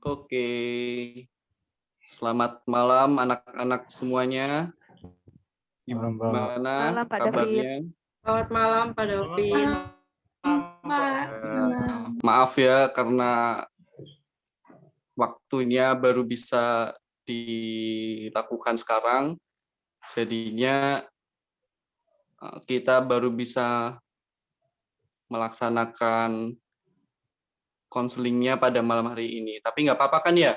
Oke. Selamat malam anak-anak semuanya. Gimana malam, Pak kabarnya? Selamat malam Pak David. Maaf ya karena waktunya baru bisa dilakukan sekarang. Jadinya kita baru bisa melaksanakan konselingnya pada malam hari ini. Tapi nggak apa-apa kan ya?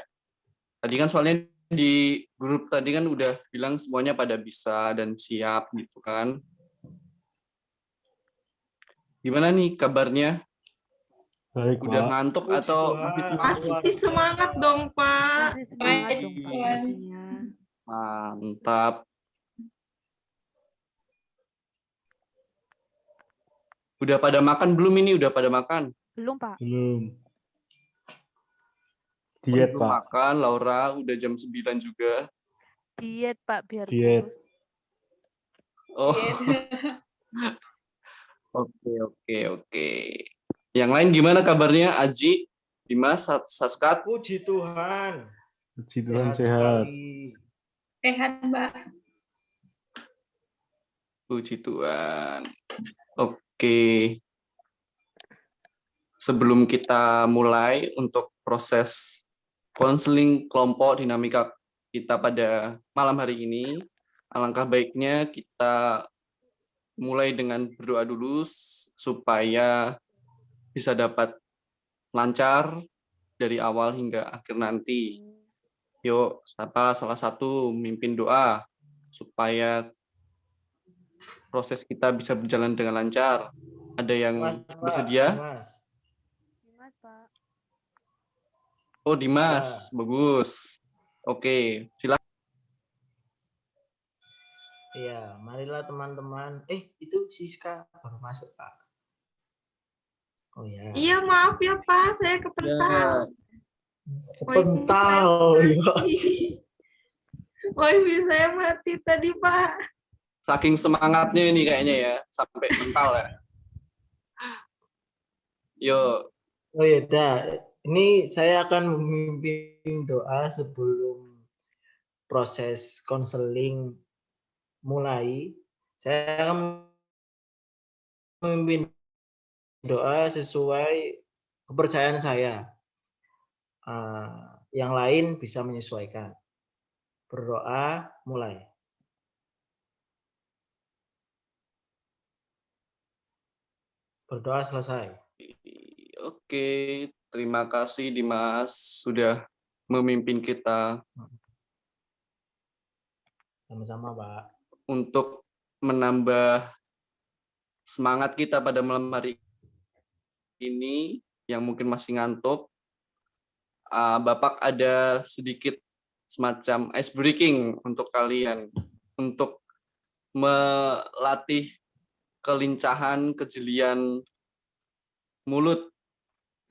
Tadi kan soalnya di grup tadi kan udah bilang semuanya pada bisa dan siap gitu kan. Gimana nih kabarnya? Baik, Udah Pak. ngantuk atau masih semangat? Masih semangat dong Pak. Masih semangat dong, Pak. pastinya. Mantap. Udah pada makan belum ini? Udah pada makan? Belum, Pak. Belum. Diet, Belum Pak. makan, Laura. Udah jam 9 juga. Diet, Pak, biar Diet. kurus. Oh. Oke. Yang lain gimana kabarnya? Aji, Dimas, Saskat? Puji Tuhan. Puji Tuhan sehat. sekali. Sehat Mbak. Puji Tuhan. Oke. Sebelum kita mulai untuk proses konseling kelompok dinamika kita pada malam hari ini, alangkah baiknya kita mulai dengan berdoa dulu supaya bisa dapat lancar dari awal hingga akhir nanti. Yuk, siapa salah satu mimpin doa supaya proses kita bisa berjalan dengan lancar. Ada yang bersedia? Dimas, Pak. Oh, Dimas. Ya. Bagus. Oke, silakan. Iya, marilah teman-teman. Itu Siska baru masuk, Pak. Oh ya. Iya maaf ya Pak, saya kepental. Kepental. Wifi saya mati tadi Pak. Saking semangatnya ini kayaknya ya, sampai mental ya. Yo, Oh ya, ini saya akan memimpin doa sebelum proses konseling mulai. Saya akan memimpin doa sesuai kepercayaan saya. Yang lain bisa menyesuaikan. Berdoa, mulai. Berdoa selesai. oke. Terima kasih Dimas sudah memimpin kita Sama-sama, Pak. untuk menambah semangat kita pada malam hari ini yang mungkin masih ngantuk. Bapak ada sedikit semacam ice breaking untuk kalian untuk melatih kelincahan, kejelian mulut.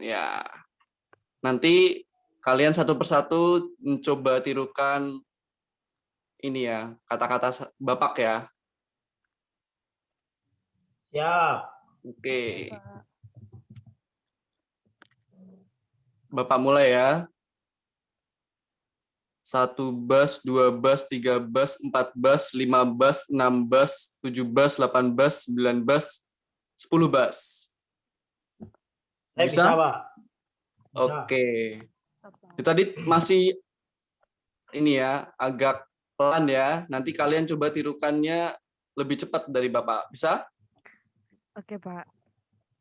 Ya, nanti kalian satu persatu mencoba tirukan ini ya, kata-kata Bapak ya. Siap. Oke. Pak. Bapak mulai ya. 1 bus, 2 bus, 3 bus, 4 bus, 5 bus, 6 bus, 7 bus, 8 bus, 9 bus, 10 bus. Saya bisa, Pak. Bisa. Oke. Tadi masih ini ya, agak pelan ya. Nanti kalian coba tirukannya lebih cepat dari Bapak. Bisa? Oke, Pak.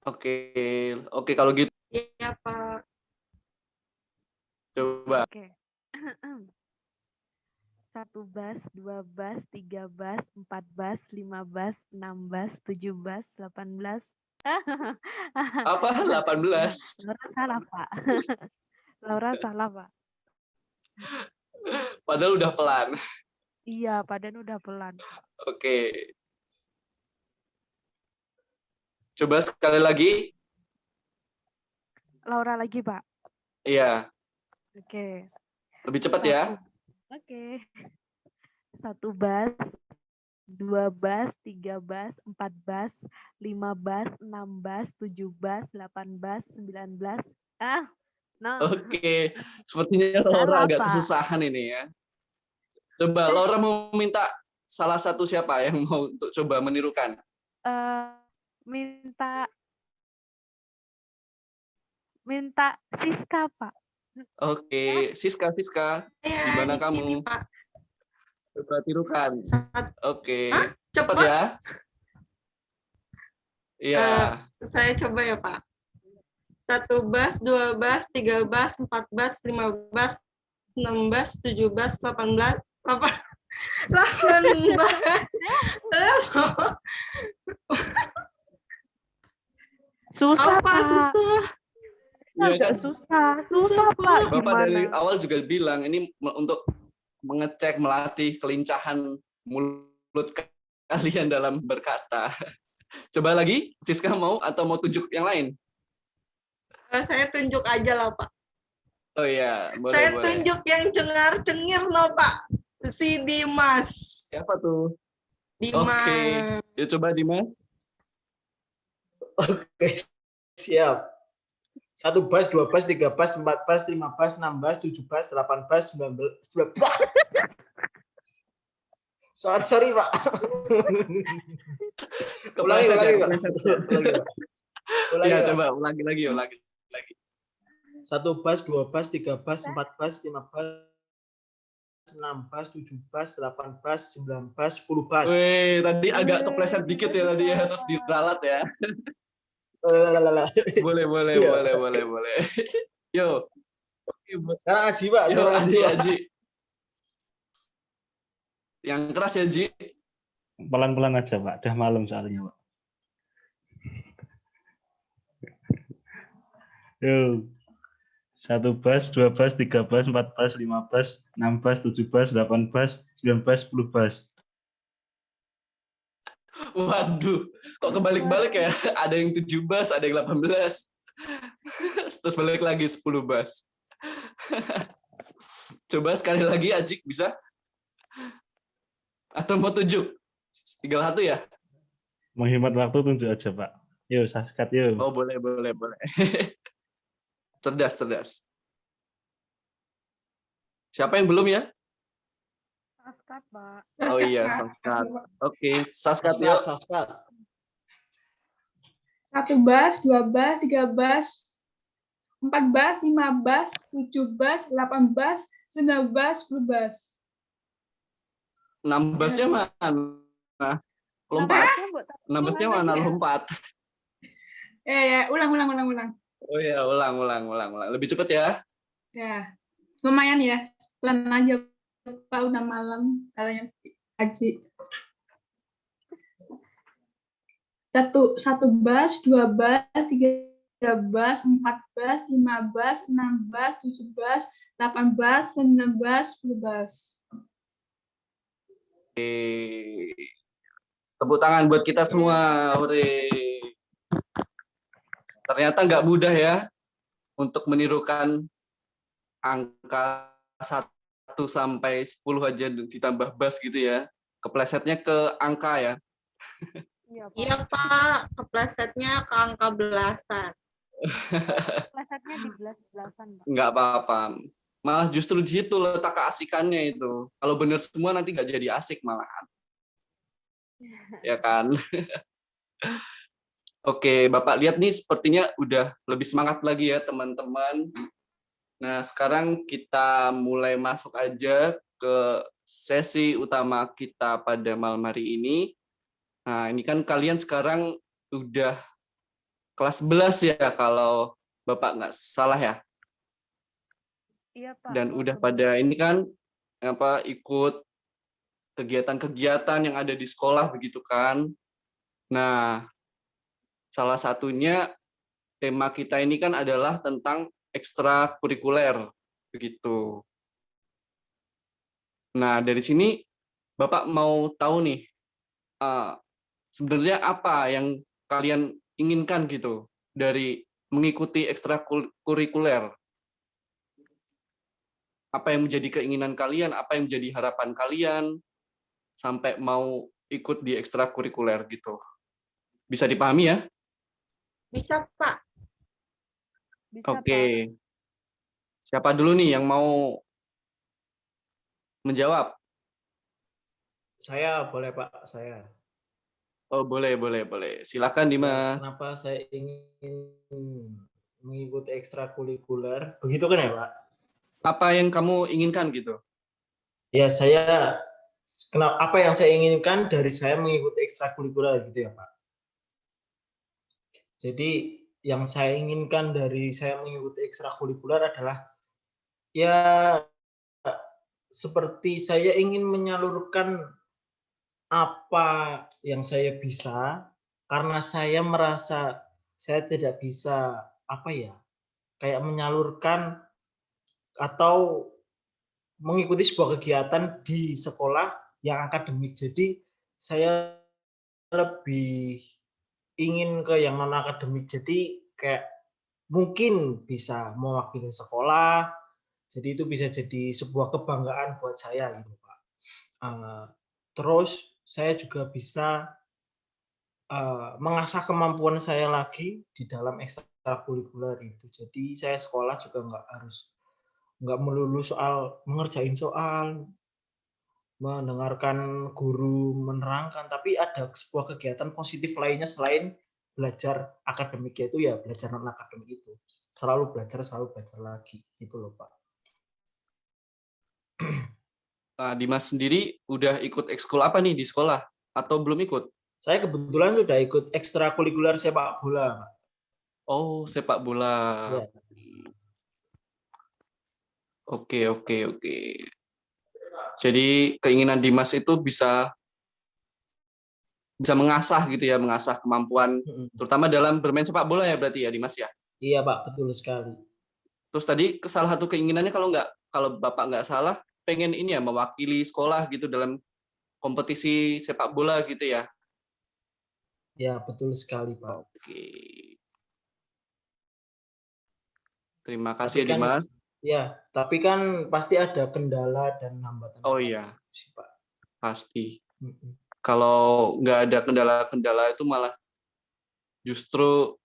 Oke, kalau gitu Iya Pak. coba. Oke. 1 bus, 2 bus, 3 bus, 4 bus, 5 bus, 6 bus, 7 bus, 18. Apa? 18. Laura salah, Pak. Laura salah, Pak. Padahal udah pelan. Iya, Padan udah pelan. Oke. Coba sekali lagi. Laura lagi, Pak. Iya, Oke. lebih cepat ya. Oke. 1 bus, 12, 13, 14, 15, 16, 17, 18, 19. No. Oke, sepertinya Laura Salah, agak Pak. kesusahan ini ya. Coba Laura mau minta salah satu siapa yang mau untuk coba menirukan? Minta Siska, Pak. Oke, Siska, Ya, gimana di sini, kamu? Pak. Coba tirukan. Oke, Hah? cepat Cepat? ya. Iya. Saya coba ya, Pak. 11, 12, 13, 14, 15, 16, 17, 18, 18. Susah, Apa Pak. susah? Iya Agak kan? susah. Susah, Pak. Bapak dari Gimana? awal juga bilang ini untuk mengecek, melatih kelincahan mulut kalian dalam berkata. Coba lagi, Siska mau atau mau tunjuk yang lain? Saya tunjuk aja lah, Pak. Oh iya, Saya boleh. tunjuk yang cengar-cengir loh, Pak. Si Dimas. Siapa tuh? Dimas. Oke, ya coba Dimas. Oke, siap. 1 bas, 2 bas, 3 bas, 4 bas, 5 bas, 6 bas, 7 bas, 8 bas, 19 bas. Sorry, Pak. Ulangi, Kepleset ya, Pak. kepleset. Ulangi, Ya, Pak. coba ulangi lagi. 1 bas, 2 bas, 3 bas, 4 bas, 5 bas, 6 bas, 7 bas, 8 bas, 9 bas, 10 bas. Wih, tadi agak kepleset dikit ya tadi ya, terus diralat ya. Boleh. Yo. Sekarang Aji, Pak. Yo, Sekarang Aji, Pak. Aji. Yang keras ya, Ji. Pelan-pelan aja, Pak. Udah malam soalnya, Pak. Yo. 1 bas, 2 bas, 3 bas, 4 bas, 5 bas, 6 bas, 7 bas, 8 bas, 9 bas, 10 bas. Waduh, kok kebalik-balik ya? Ada yang 7 bas, ada yang 18. Terus balik lagi 10 bas. Coba sekali lagi, Ajik, bisa? Atau mau tunjuk? Tinggal satu ya? Menghemat waktu tunjuk aja, Pak. Yo, Saskat, yo. Oh, boleh. Cerdas. Siapa yang belum ya? Saskat, Pak. Oh iya, Saskat. Oke, Saskat yuk. Saskat. 1 bas, 2 bas, 3 bas, 4 bas, 5 bas, 7 bas, 8 bas, 9 bas, 10 bas. 6 basnya mana? Lompat. 6 basnya mana? Lompat. Ulang. Oh iya, ulang. Lebih cepat ya. Ya, lumayan ya. Pelan aja, Pak, udah malam. Katanya Aji. 1 bas, 2 bas, 3 bas, 4 bas, 5 bas, 6 bas, 7 bas, 8 bas, 9 bas, 10 bas. Oke. Tepuk tangan buat kita semua. Hore. Ternyata nggak mudah ya untuk menirukan angka 1 sampai 10 aja ditambah bas gitu ya. Keplesetnya ke angka ya. Iya, Pak. Keplesetnya ke angka belasan. Keplesetnya di belas-belasan, Pak. Nggak apa-apa. Malah justru di situ letak keasikannya itu. Kalau benar semua nanti nggak jadi asik malahan. Ya kan? Oke, Bapak lihat nih sepertinya udah lebih semangat lagi ya teman-teman. Nah, sekarang kita mulai masuk aja ke sesi utama kita pada malam hari ini. Nah, ini kan kalian sekarang udah kelas 11 ya kalau Bapak nggak salah ya. Iya, Pak. Dan udah pada ini kan ikut kegiatan-kegiatan yang ada di sekolah begitu kan. Nah, salah satunya tema kita ini kan adalah tentang ekstrakurikuler begitu. Nah, dari sini Bapak mau tahu nih sebenarnya apa yang kalian inginkan gitu dari mengikuti ekstrakurikuler. Apa yang menjadi keinginan kalian, apa yang menjadi harapan kalian sampai mau ikut di ekstrakurikuler gitu. Bisa dipahami ya? Bisa, Pak. Bisa, Oke. Pak. Siapa dulu nih yang mau menjawab? Saya boleh Pak, saya. Oh, boleh. Silakan Ya, Dimas. kenapa saya ingin mengikuti ekstrakurikuler? Begitu kan ya Pak? Apa yang kamu inginkan gitu? Ya, apa yang saya inginkan dari saya mengikuti ekstrakurikuler gitu ya Pak. Jadi yang saya inginkan dari saya mengikuti ekstrakurikuler adalah ya seperti saya ingin menyalurkan apa yang saya bisa karena saya merasa saya tidak bisa apa ya kayak menyalurkan atau mengikuti sebuah kegiatan di sekolah yang akademik. Jadi saya lebih ingin ke yang non akademik. Jadi kayak mungkin bisa mewakili sekolah. Jadi itu bisa jadi sebuah kebanggaan buat saya gitu Pak. Terus saya juga bisa mengasah kemampuan saya lagi di dalam ekstrakurikuler itu. Jadi saya sekolah juga nggak melulu soal mengerjain soal, mendengarkan guru menerangkan, tapi ada sebuah kegiatan positif lainnya selain belajar akademik, yaitu ya belajar non akademik itu. Selalu belajar lagi gitu loh Pak. Nah, Dimas sendiri udah ikut ekskul apa nih di sekolah? Atau belum ikut? Saya kebetulan sudah ikut ekstrakurikuler sepak bola Pak. Oh, sepak bola. Ya. Oke. Jadi keinginan Dimas itu bisa mengasah gitu ya, mengasah kemampuan terutama dalam bermain sepak bola ya berarti ya Dimas ya. Iya Pak, betul sekali. Terus tadi salah satu keinginannya kalau Bapak nggak salah pengen ini ya mewakili sekolah gitu dalam kompetisi sepak bola gitu ya. Ya, betul sekali Pak. Oke. Terima Tapi kasih ya kan Dimas. ya, tapi kan pasti ada kendala dan hambatan. Oh iya, sih Pak. pasti. Mm-mm. Kalau nggak ada kendala-kendala itu malah justru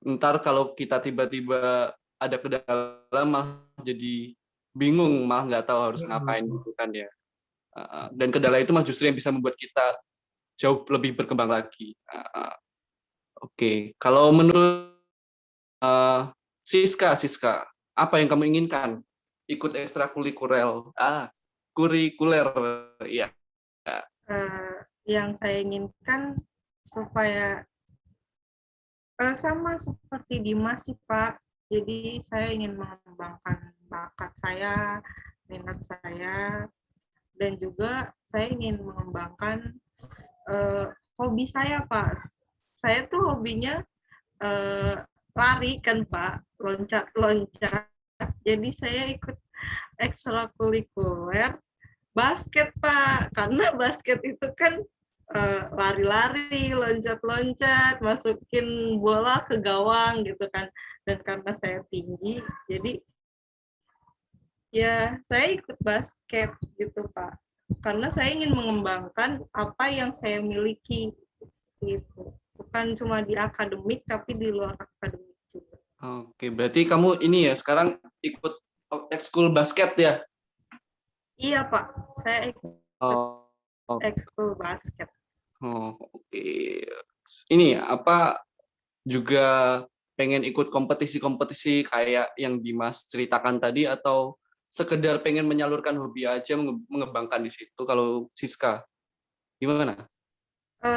ntar kalau kita tiba-tiba ada kendala malah jadi bingung, malah nggak tahu harus ngapain gitu kan ya. Dan kendala itu malah justru yang bisa membuat kita jauh lebih berkembang lagi. Oke, kalau menurut Siska, apa yang kamu inginkan? Ikut ekstrakurikuler, kurikuler, ya. Yang saya inginkan supaya sama seperti Dimas sih Pak. Jadi saya ingin mengembangkan bakat saya, minat saya, dan juga saya ingin mengembangkan hobi saya Pak. Saya tuh hobinya lari kan Pak, loncat-loncat. Jadi saya ikut ekstrakurikuler basket Pak, karena basket itu kan lari-lari, loncat-loncat, masukin bola ke gawang gitu kan. Dan karena saya tinggi, jadi ya saya ikut basket gitu Pak. Karena saya ingin mengembangkan apa yang saya miliki gitu. Bukan cuma di akademik, tapi di luar akademik juga. Oke, berarti kamu ini ya sekarang ikut ekskul basket ya? Iya Pak, saya ikut Oh, ekskul basket. oke. Ini apa juga pengen ikut kompetisi-kompetisi kayak yang Dimas ceritakan tadi atau sekedar pengen menyalurkan hobi aja mengembangkan di situ kalau Siska gimana?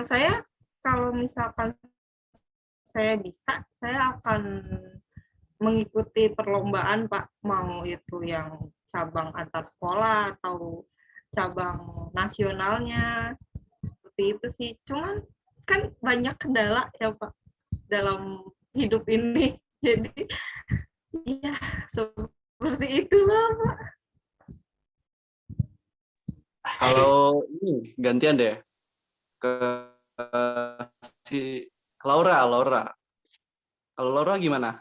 Saya kalau misalkan saya bisa, saya akan mengikuti perlombaan Pak, mau itu yang cabang antar sekolah atau cabang nasionalnya, seperti itu sih. Cuman kan banyak kendala ya Pak dalam hidup ini, jadi ya seperti itulah Pak. Kalau ini gantian deh ke si Laura. Kalau Laura gimana?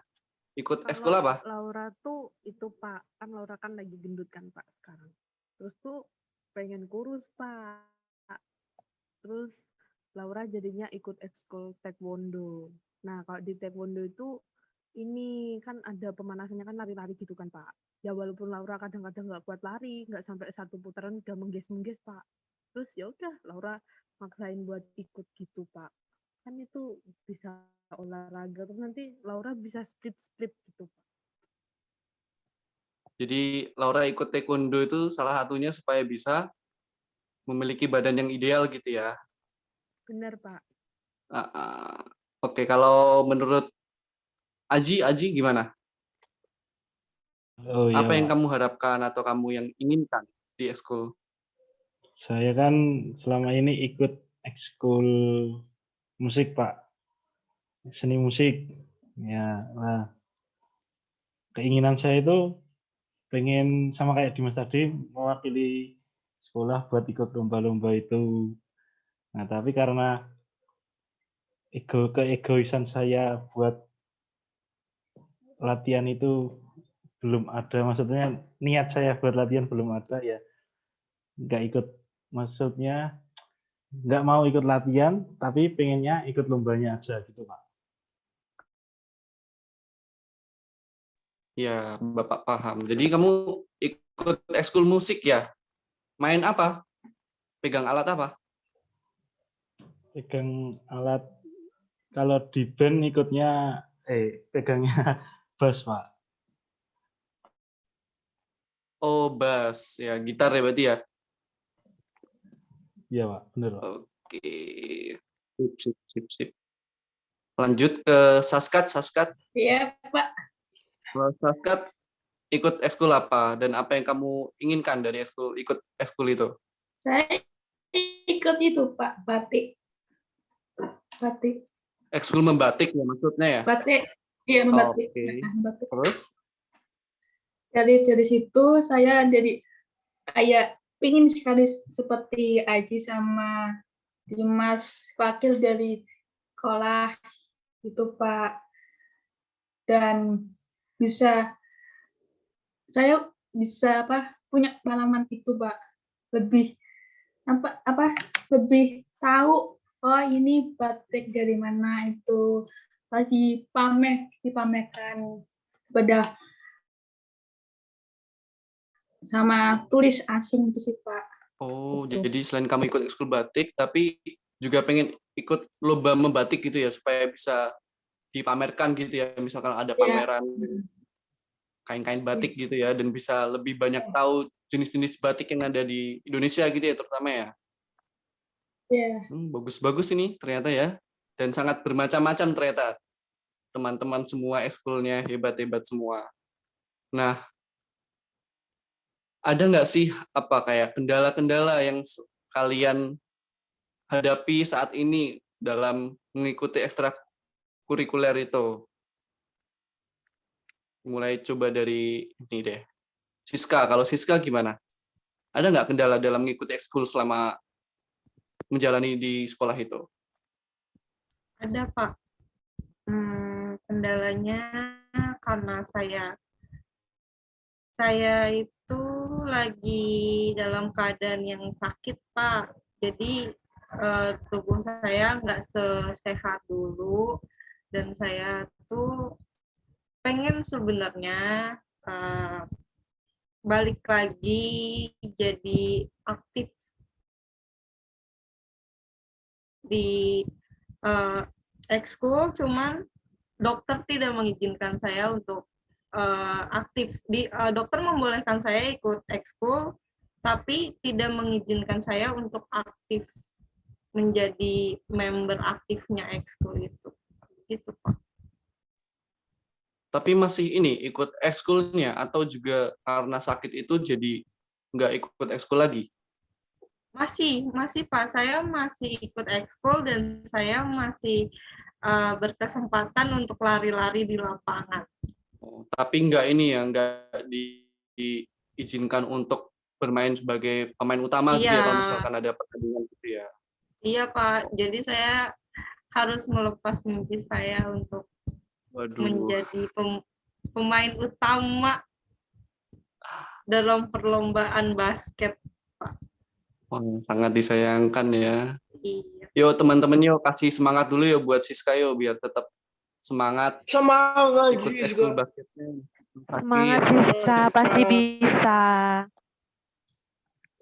Ikut ekskul apa? Laura tuh itu Pak, kan Laura kan lagi gendut kan Pak sekarang. Terus tuh pengen kurus, Pak. Terus Laura jadinya ikut ekskul taekwondo. Nah, kalau di taekwondo itu ini kan ada pemanasannya kan lari-lari gitu kan, Pak. Ya walaupun Laura kadang-kadang nggak kuat lari, nggak sampai 1 putaran udah mengges-mengges, Pak. Terus ya udah Laura maksain buat ikut gitu, Pak. Kan itu bisa olahraga, terus nanti Laura bisa split-split gitu, Pak. Jadi Laura ikut taekwondo itu salah satunya supaya bisa memiliki badan yang ideal gitu ya. Benar, Pak. Oke, kalau menurut Aji gimana? Oh iya, Apa yang Pak. kamu harapkan atau kamu yang inginkan di ekskul? Saya kan selama ini ikut ekskul musik, Pak. Seni musik. Ya, nah, keinginan saya itu pengen sama kayak Dimas tadi mewakili sekolah buat ikut lomba-lomba itu. Nah, tapi karena keegoisan saya buat latihan itu belum ada, maksudnya niat saya buat latihan belum ada, ya nggak ikut, maksudnya nggak mau ikut latihan, tapi pengennya ikut lombanya aja gitu, Pak. Ya, Bapak paham. Jadi kamu ikut ekskul musik ya? Main apa? Pegang alat apa? Pegang alat, kalau di band ikutnya, pegangnya bass, Pak. Oh, bass. Ya, gitar ya berarti ya? Iya, Pak, bener, Pak. Oke. Sip. Lanjut ke Saskat. Iya, Pak. Kalau Saskat ikut ekskul apa? Dan apa yang kamu inginkan dari ikut ekskul itu? Saya ikut itu, Pak, batik. Batik. Ekskul membatik ya maksudnya ya? Batik. Iya, membatik. Oke. Batik. Terus? Dari situ saya jadi kayak pingin sekali seperti Aji sama Dimas wakil dari sekolah itu, Pak. Dan saya bisa punya pengalaman itu, Pak. Lebih lebih tahu, oh ini batik dari mana, itu lagi dipamerkan kepada sama turis asing itu sih, Pak. Oh, Gitu. jadi selain kamu ikut ekskul batik, tapi juga pengen ikut lomba membatik gitu ya, supaya bisa dipamerkan gitu ya, misalkan ada Ya. pameran kain-kain batik gitu ya, dan bisa lebih banyak tahu jenis-jenis batik yang ada di Indonesia gitu ya, terutama ya. Ya. Bagus-bagus ini ternyata ya, dan sangat bermacam-macam ternyata. Teman-teman semua ekskulnya hebat-hebat semua. Nah, ada nggak sih kayak kendala-kendala yang kalian hadapi saat ini dalam mengikuti ekstrakurikuler itu? Mulai coba dari ini deh. Siska, kalau Siska gimana? Ada nggak kendala dalam mengikuti ekskul selama menjalani di sekolah itu? Ada, Pak. Kendalanya karena saya itu lagi dalam keadaan yang sakit, Pak. Jadi tubuh saya nggak sesehat dulu, dan saya tuh pengen sebenarnya balik lagi jadi aktif di ekskul, cuman dokter tidak mengizinkan saya untuk aktif. Dokter membolehkan saya ikut ekskul, tapi tidak mengizinkan saya untuk aktif menjadi member aktifnya ekskul itu. Gitu, Pak. Tapi masih ini ikut ekskulnya atau juga karena sakit itu jadi nggak ikut ekskul lagi? Masih Pak. Saya masih ikut ekskul dan saya masih berkesempatan untuk lari-lari di lapangan. Tapi nggak ini ya, nggak diizinkan untuk bermain sebagai pemain utama gitu ya, kalau misalkan ada pertandingan gitu ya. Iya, Pak. Jadi saya harus melepas mimpi saya untuk menjadi pemain utama dalam perlombaan basket, Pak. Wah, sangat disayangkan ya. Iya. Yo teman-teman yo kasih semangat dulu yo buat Siska yo biar tetap semangat Semangat ikut Siska. ekskul basketnya. Semangat Sakit. Siska, pasti Siska. bisa.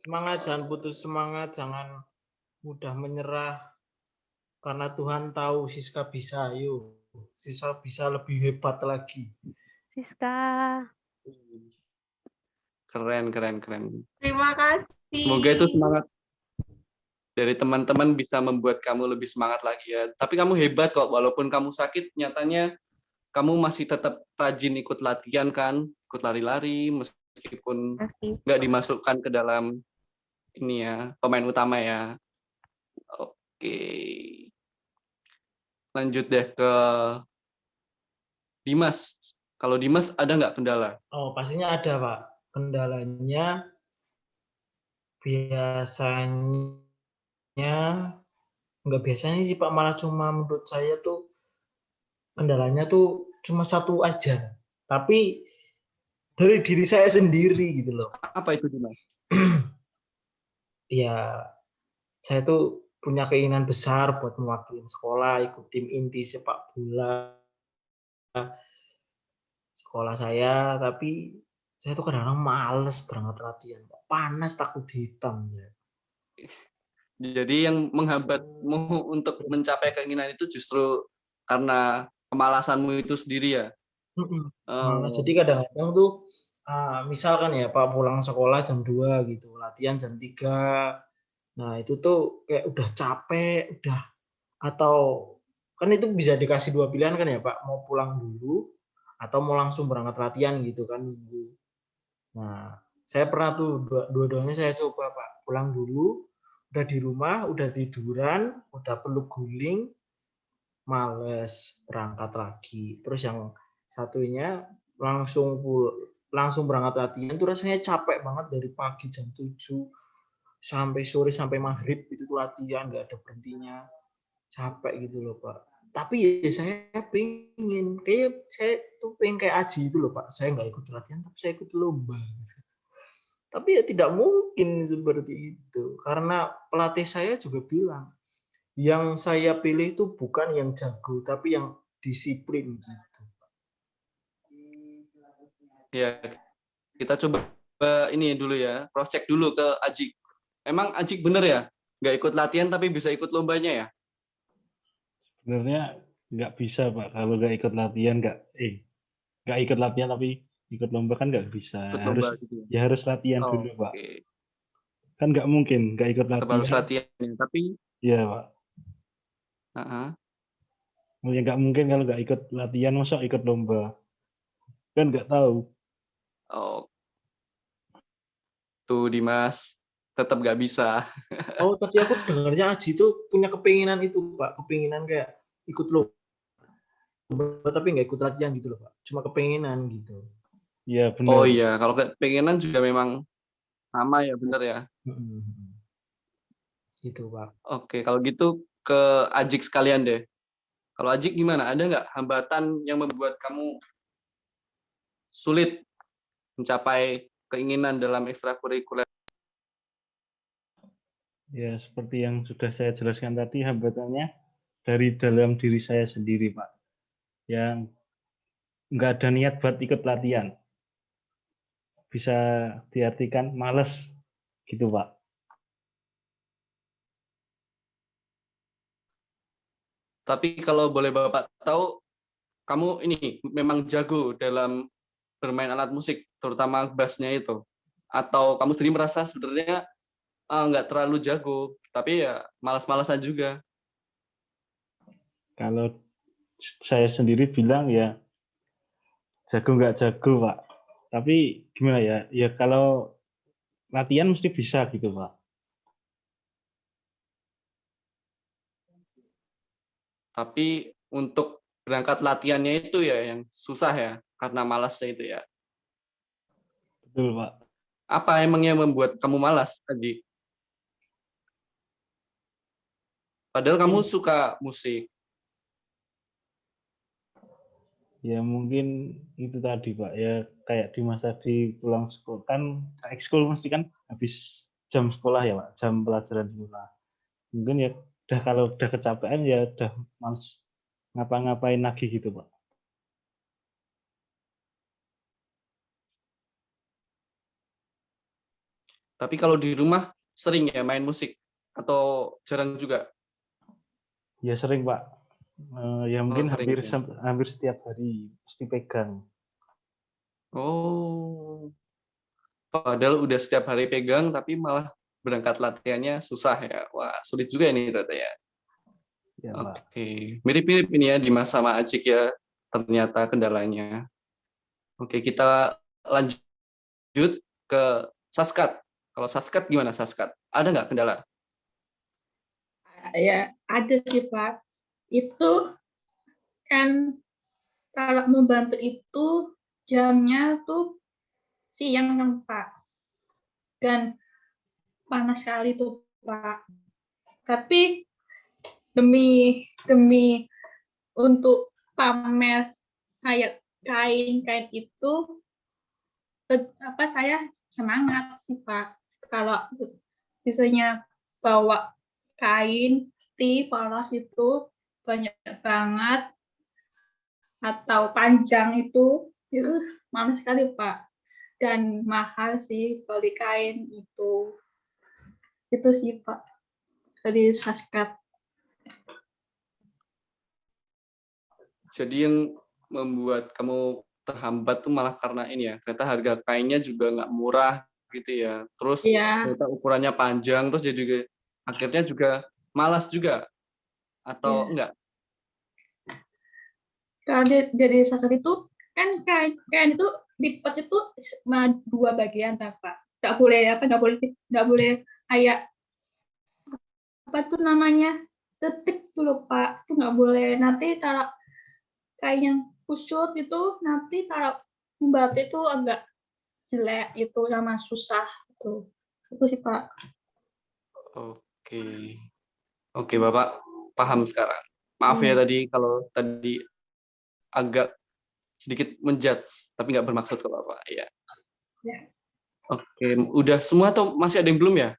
Semangat, jangan putus semangat, jangan mudah menyerah. Karena Tuhan tahu Siska bisa, ayo. Siska bisa lebih hebat lagi. Siska. Keren, keren, keren. Terima kasih. Semoga itu semangat dari teman-teman bisa membuat kamu lebih semangat lagi ya. Tapi kamu hebat kok, walaupun kamu sakit, nyatanya kamu masih tetap rajin ikut latihan kan, ikut lari-lari, meskipun Makasih. nggak dimasukkan ke dalam ini ya, pemain utama ya. Oke. Lanjut deh ke Dimas. Kalau Dimas ada nggak kendala? Oh, pastinya ada, Pak. Kendalanya biasanya, nggak biasanya sih, Pak. Malah cuma menurut saya tuh, kendalanya tuh cuma satu aja. Tapi dari diri saya sendiri gitu loh. Apa itu Dimas? Ya, saya tuh punya keinginan besar buat mewakili sekolah, ikut tim inti sepak bola sekolah saya, tapi saya tuh kadang-kadang males berangkat latihan, Pak. Panas, takut hitam ya. Jadi yang menghambatmu untuk mencapai keinginan itu justru karena kemalasanmu itu sendiri ya? Malas. Oh, Jadi kadang-kadang tuh misalkan ya Pak pulang sekolah jam 2 gitu, latihan jam 3. Nah, itu tuh kayak udah capek, udah atau kan itu bisa dikasih 2 pilihan kan ya Pak, mau pulang dulu atau mau langsung berangkat latihan gitu kan nunggu. Nah, saya pernah tuh dua-duanya saya coba Pak, pulang dulu, udah di rumah, udah tiduran, udah peluk guling, males berangkat lagi. Terus yang satunya langsung berangkat latihan tuh rasanya capek banget dari pagi jam 7 sampai sore sampai maghrib itu tuh latihan nggak ada berhentinya. Capek gitu loh, Pak. Tapi ya saya pengen, kayak saya tuh pengen kayak Aji itu loh, Pak. Saya nggak ikut latihan, tapi saya ikut lomba. Tapi ya tidak mungkin seperti itu. Karena pelatih saya juga bilang, yang saya pilih itu bukan yang jago, tapi yang disiplin gitu. ya kita coba ini dulu ya, cross check dulu ke Ajik. Emang Ajik bener ya? Nggak ikut latihan tapi bisa ikut lombanya ya? Sebenarnya nggak bisa Pak kalau nggak ikut latihan nggak ikut latihan tapi ikut lomba kan nggak bisa. Ikut Harus lomba gitu ya? ya harus latihan dulu Pak. Oke, Kan nggak mungkin nggak ikut tetap harus latihan. latihan. Tapi, Iya Pak. Ya nggak mungkin kalau nggak ikut latihan masa ikut lomba. Kan nggak tahu. oh, tuh Dimas, tetap nggak bisa. Oh, tadi aku dengarnya Aji itu punya kepinginan itu, Pak. Kepinginan kayak ikut lomba, tapi nggak ikut latihan gitu loh, Pak. Cuma kepinginan gitu. Iya Oh benar. iya, kalau kepengenan juga memang sama ya, bener ya. Gitu, Pak. Oke, kalau gitu ke Ajik sekalian deh. Kalau Ajik gimana? Ada nggak hambatan yang membuat kamu sulit mencapai keinginan dalam ekstrakurikuler? Ya seperti yang sudah saya jelaskan tadi hambatannya dari dalam diri saya sendiri Pak. Yang nggak ada niat buat ikut latihan. Bisa diartikan males gitu Pak. Tapi kalau boleh Bapak tahu, kamu ini memang jago dalam bermain alat musik, terutama bassnya itu. Atau kamu sendiri merasa sebenarnya nggak terlalu jago, tapi ya malas-malasan juga. Kalau saya sendiri bilang ya jago nggak jago Pak. Tapi gimana ya? Ya kalau latihan mesti bisa gitu Pak. Tapi untuk berangkat latihannya itu ya yang susah ya, karena malasnya itu ya. Betul Pak. Apa emang yang membuat kamu malas, Aji? Padahal kamu suka musik. Ya mungkin itu tadi Pak ya kayak di masa di pulang sekolah kan ekskul mesti kan habis jam sekolah ya Pak, jam pelajaran sekolah. Mungkin ya udah kalau udah kecapean ya udah males ngapa-ngapain lagi gitu Pak. Tapi kalau di rumah sering ya main musik atau jarang juga? Ya sering Pak. Ya Oh, mungkin sering ya. hampir setiap hari mesti pegang. Oh, padahal udah setiap hari pegang tapi malah berangkat latihannya susah ya. Wah, sulit juga ini ternyata ya. Ya Pak. Oke, mirip-mirip ini ya Dimas sama Ajik ya ternyata kendalanya. Oke, kita lanjut ke Saskat. Kalau Saskat gimana Saskat? Ada nggak kendala? Ya, ada sih, Pak. Itu kan kalau membantu itu jamnya tuh siang kan, Pak. Dan panas sekali tuh, Pak. Tapi demi untuk pamer kayak kain itu saya semangat sih Pak. Kalau biasanya bawa kain polos itu banyak banget atau panjang itu mahal sekali Pak. Dan mahal sih beli kain itu sih Pak dari Saskat. Jadi yang membuat kamu terhambat tuh malah karena ini ya, ternyata harga kainnya juga nggak murah gitu ya. Terus Iya, ternyata ukurannya panjang, terus jadi akhirnya juga malas juga atau iya. enggak? Kalau dari Saskat itu kan kain itu lipat itu dua bagian tak Pak. Nggak boleh kayak apa tuh namanya detik dulu Pak. Itu nggak boleh nanti kalau kain yang kusut itu nanti kalau membatik itu agak jelek itu sama susah itu sih Pak. Oke. Oke, Bapak paham sekarang. Maaf ya tadi kalau tadi agak sedikit menjudge, tapi nggak bermaksud ke Bapak. Ya. Ya. Oke, udah semua atau masih ada yang belum ya?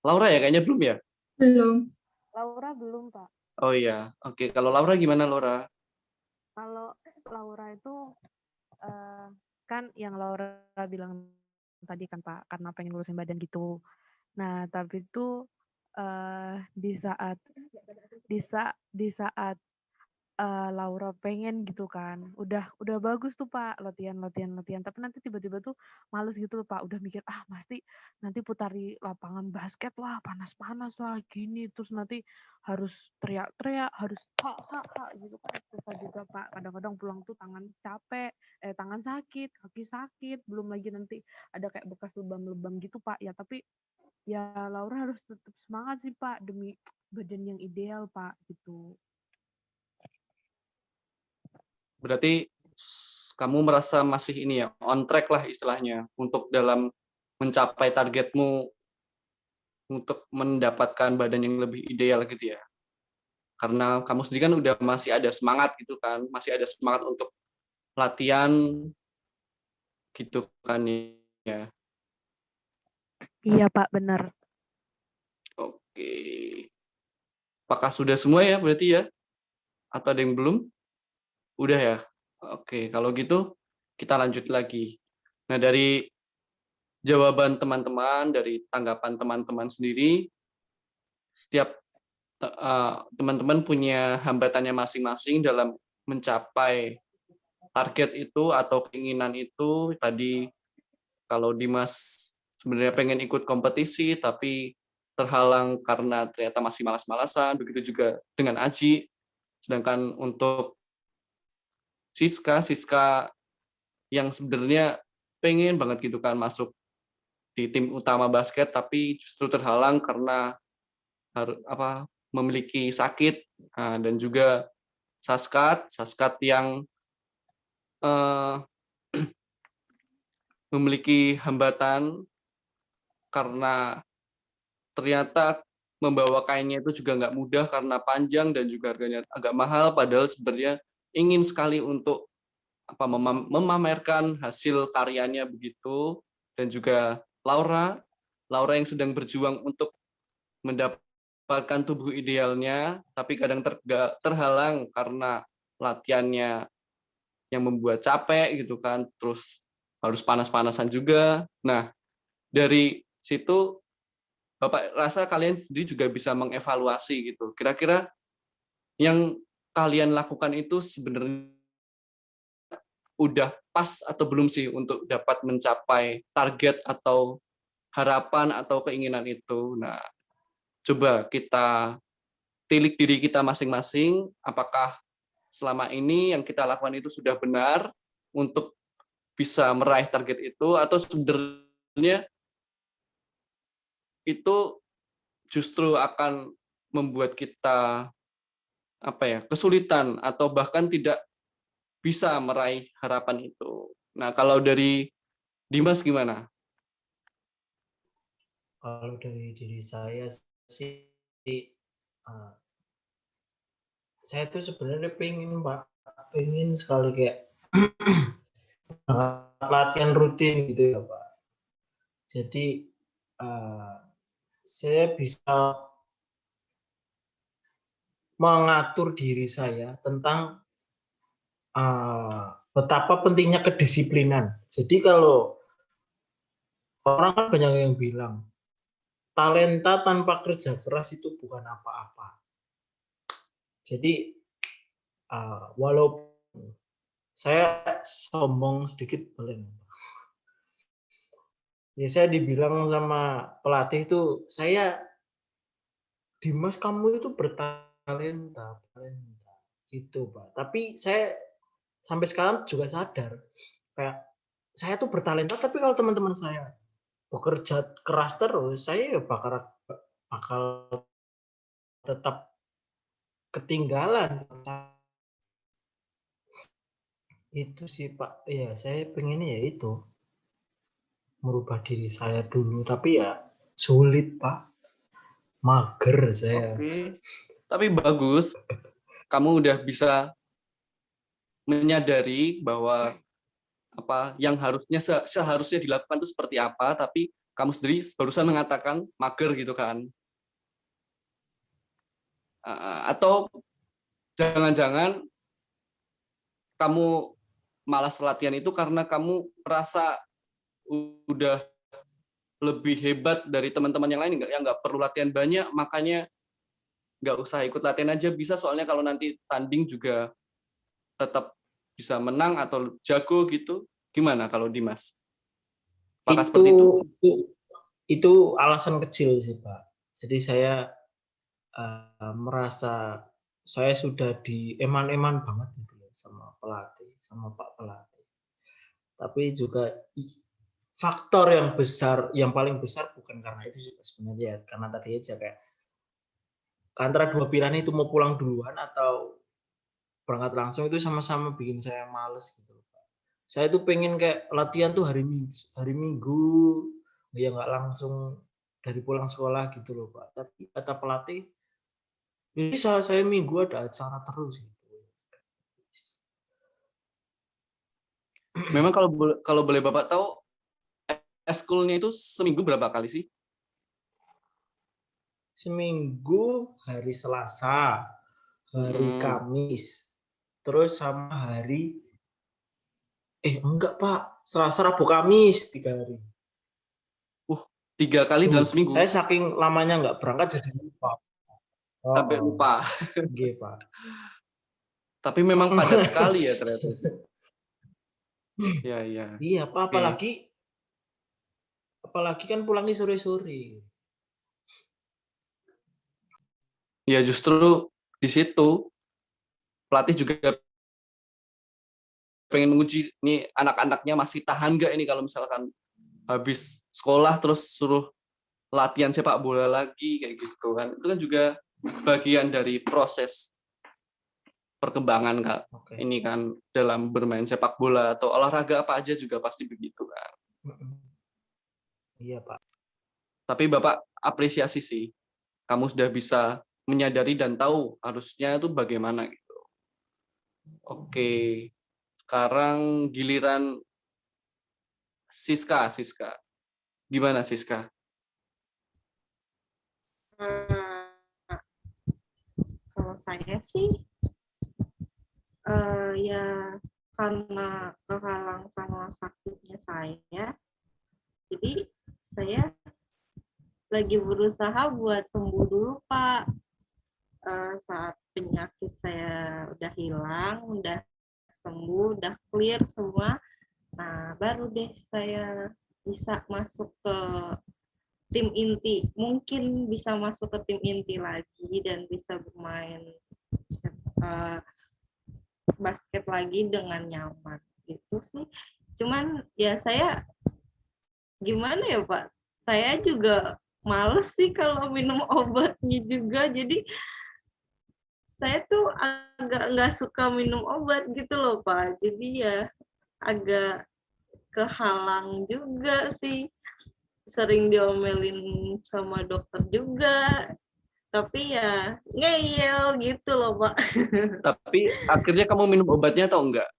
Laura ya kayaknya belum ya? Belum. Laura belum, Pak. Oh iya, oke. Kalau Laura gimana Laura? Kalau Laura itu kan yang Laura bilang tadi kan Pak, karena pengen ngurusin badan gitu. Nah, tapi itu di saat Laura pengen gitu kan, udah bagus tuh Pak latihan, tapi nanti tiba-tiba tuh males gitu loh Pak, udah mikir nanti putar di lapangan basket lah, panas-panas lah gini, terus nanti harus teriak-teriak, harus ha gitu kan, susah juga Pak. Kadang-kadang pulang tuh tangan capek, tangan sakit, kaki sakit, belum lagi nanti ada kayak bekas lebam-lebam gitu Pak. Ya tapi ya Laura harus tetap semangat sih Pak demi badan yang ideal Pak gitu. Berarti kamu merasa masih ini ya, on track lah istilahnya untuk dalam mencapai targetmu untuk mendapatkan badan yang lebih ideal gitu ya. Karena kamu sendiri kan udah masih ada semangat gitu kan, masih ada semangat untuk latihan gitu kan ya. Iya Pak, benar. Oke. Apakah sudah semua ya berarti ya? Atau ada yang belum? Udah ya? Oke, kalau gitu kita lanjut lagi. Nah, dari jawaban teman-teman, dari tanggapan teman-teman sendiri, setiap teman-teman punya hambatannya masing-masing dalam mencapai target itu atau keinginan itu. Tadi kalau Dimas sebenarnya pengen ikut kompetisi, tapi terhalang karena ternyata masih malas-malasan, begitu juga dengan Aji. Sedangkan untuk Siska yang sebenarnya pengen banget gitu kan masuk di tim utama basket, tapi justru terhalang karena harus memiliki sakit. Nah, dan juga Saskat yang memiliki hambatan karena ternyata membawa kainnya itu juga nggak mudah karena panjang dan juga harganya agak mahal, padahal sebenarnya ingin sekali untuk memamerkan hasil karyanya begitu. Dan juga Laura Laura yang sedang berjuang untuk mendapatkan tubuh idealnya, tapi kadang terhalang karena latihannya yang membuat capek gitu kan, terus harus panas-panasan juga. Nah, dari situ Bapak rasa kalian sendiri juga bisa mengevaluasi gitu. Kira-kira yang kalian lakukan itu sebenarnya udah pas atau belum sih untuk dapat mencapai target atau harapan atau keinginan itu. Nah, coba kita tilik diri kita masing-masing, apakah selama ini yang kita lakukan itu sudah benar untuk bisa meraih target itu, atau sebenarnya itu justru akan membuat kita kesulitan atau bahkan tidak bisa meraih harapan itu. Nah, kalau dari Dimas gimana? Kalau dari diri saya sih, uh, saya tuh sebenarnya pengen Pak, pengen sekali kayak latihan rutin gitu ya Pak. Jadi saya bisa mengatur diri saya tentang betapa pentingnya kedisiplinan. Jadi kalau orang kan banyak yang bilang talenta tanpa kerja keras itu bukan apa-apa. Jadi walaupun saya sombong sedikit boleh. Ya saya dibilang sama pelatih itu, Dimas kamu itu bertalenta, gitu Pak. Tapi saya sampai sekarang juga sadar, kayak saya tuh bertalenta, tapi kalau teman-teman saya bekerja keras terus, saya ya bakal tetap ketinggalan. Itu sih Pak. Ya saya pengennya ya itu, merubah diri saya dulu, tapi ya sulit Pak. Mager saya. Oke, tapi bagus. Kamu udah bisa menyadari bahwa yang seharusnya dilakukan itu seperti apa, tapi kamu sendiri barusan mengatakan mager gitu kan. Atau jangan-jangan kamu malas latihan itu karena kamu merasa udah lebih hebat dari teman-teman yang lain, yang nggak perlu latihan banyak, makanya nggak usah ikut latihan aja bisa, soalnya kalau nanti tanding juga tetap bisa menang atau jago gitu. Gimana kalau Dimas? Apakah seperti itu? Itu alasan kecil sih Pak. Jadi saya merasa saya sudah eman-eman banget gitu ya sama pelatih, sama Pak pelatih. Tapi juga faktor yang besar, yang paling besar bukan karena itu sih sebenarnya, karena tadi aja kayak antara dua pilihan itu mau pulang duluan atau berangkat langsung itu sama-sama bikin saya males gitu Pak. Saya tuh pengen kayak latihan tuh hari Minggu, ya nggak langsung dari pulang sekolah gitu loh Pak. Tapi kata pelatih, jadi saya Minggu ada acara terus gitu. Memang kalau boleh Bapak tahu, eskulnya itu seminggu berapa kali sih? Seminggu hari Selasa, hari Kamis, terus sama hari enggak Pak, Selasa, Rabu, Kamis 3 hari. 3 kali dalam seminggu? Saya saking lamanya nggak berangkat jadi lupa. Sampai lupa. Iya Pak. Tapi memang padat sekali ya ternyata. Iya, iya. Iya Pak, apalagi kan pulangnya sore-sore. Ya justru di situ pelatih juga pengen menguji nih anak-anaknya masih tahan nggak ini kalau misalkan habis sekolah terus suruh latihan sepak bola lagi kayak gitu kan. Itu kan juga bagian dari proses perkembangan Kak. Oke. Ini kan dalam bermain sepak bola atau olahraga apa aja juga pasti begitu kan. Iya Pak. Tapi Bapak apresiasi sih, kamu sudah bisa menyadari dan tahu harusnya itu bagaimana gitu. Oke, sekarang giliran Siska. Gimana Siska? kalau saya sih ya karena kehalang sama sakitnya saya, jadi saya lagi berusaha buat sembuh dulu, Pak. Saat penyakit saya udah hilang, udah sembuh, udah clear semua, nah baru deh saya bisa masuk ke tim inti. Mungkin bisa masuk ke tim inti lagi dan bisa bermain basket lagi dengan nyaman gitu sih. Cuman ya saya gimana ya Pak, saya juga males sih kalau minum obatnya juga, jadi saya tuh agak nggak suka minum obat gitu loh Pak, jadi ya agak kehalang juga sih, sering diomelin sama dokter juga, tapi ya ngeyel gitu loh Pak. Tapi akhirnya kamu minum obatnya atau enggak?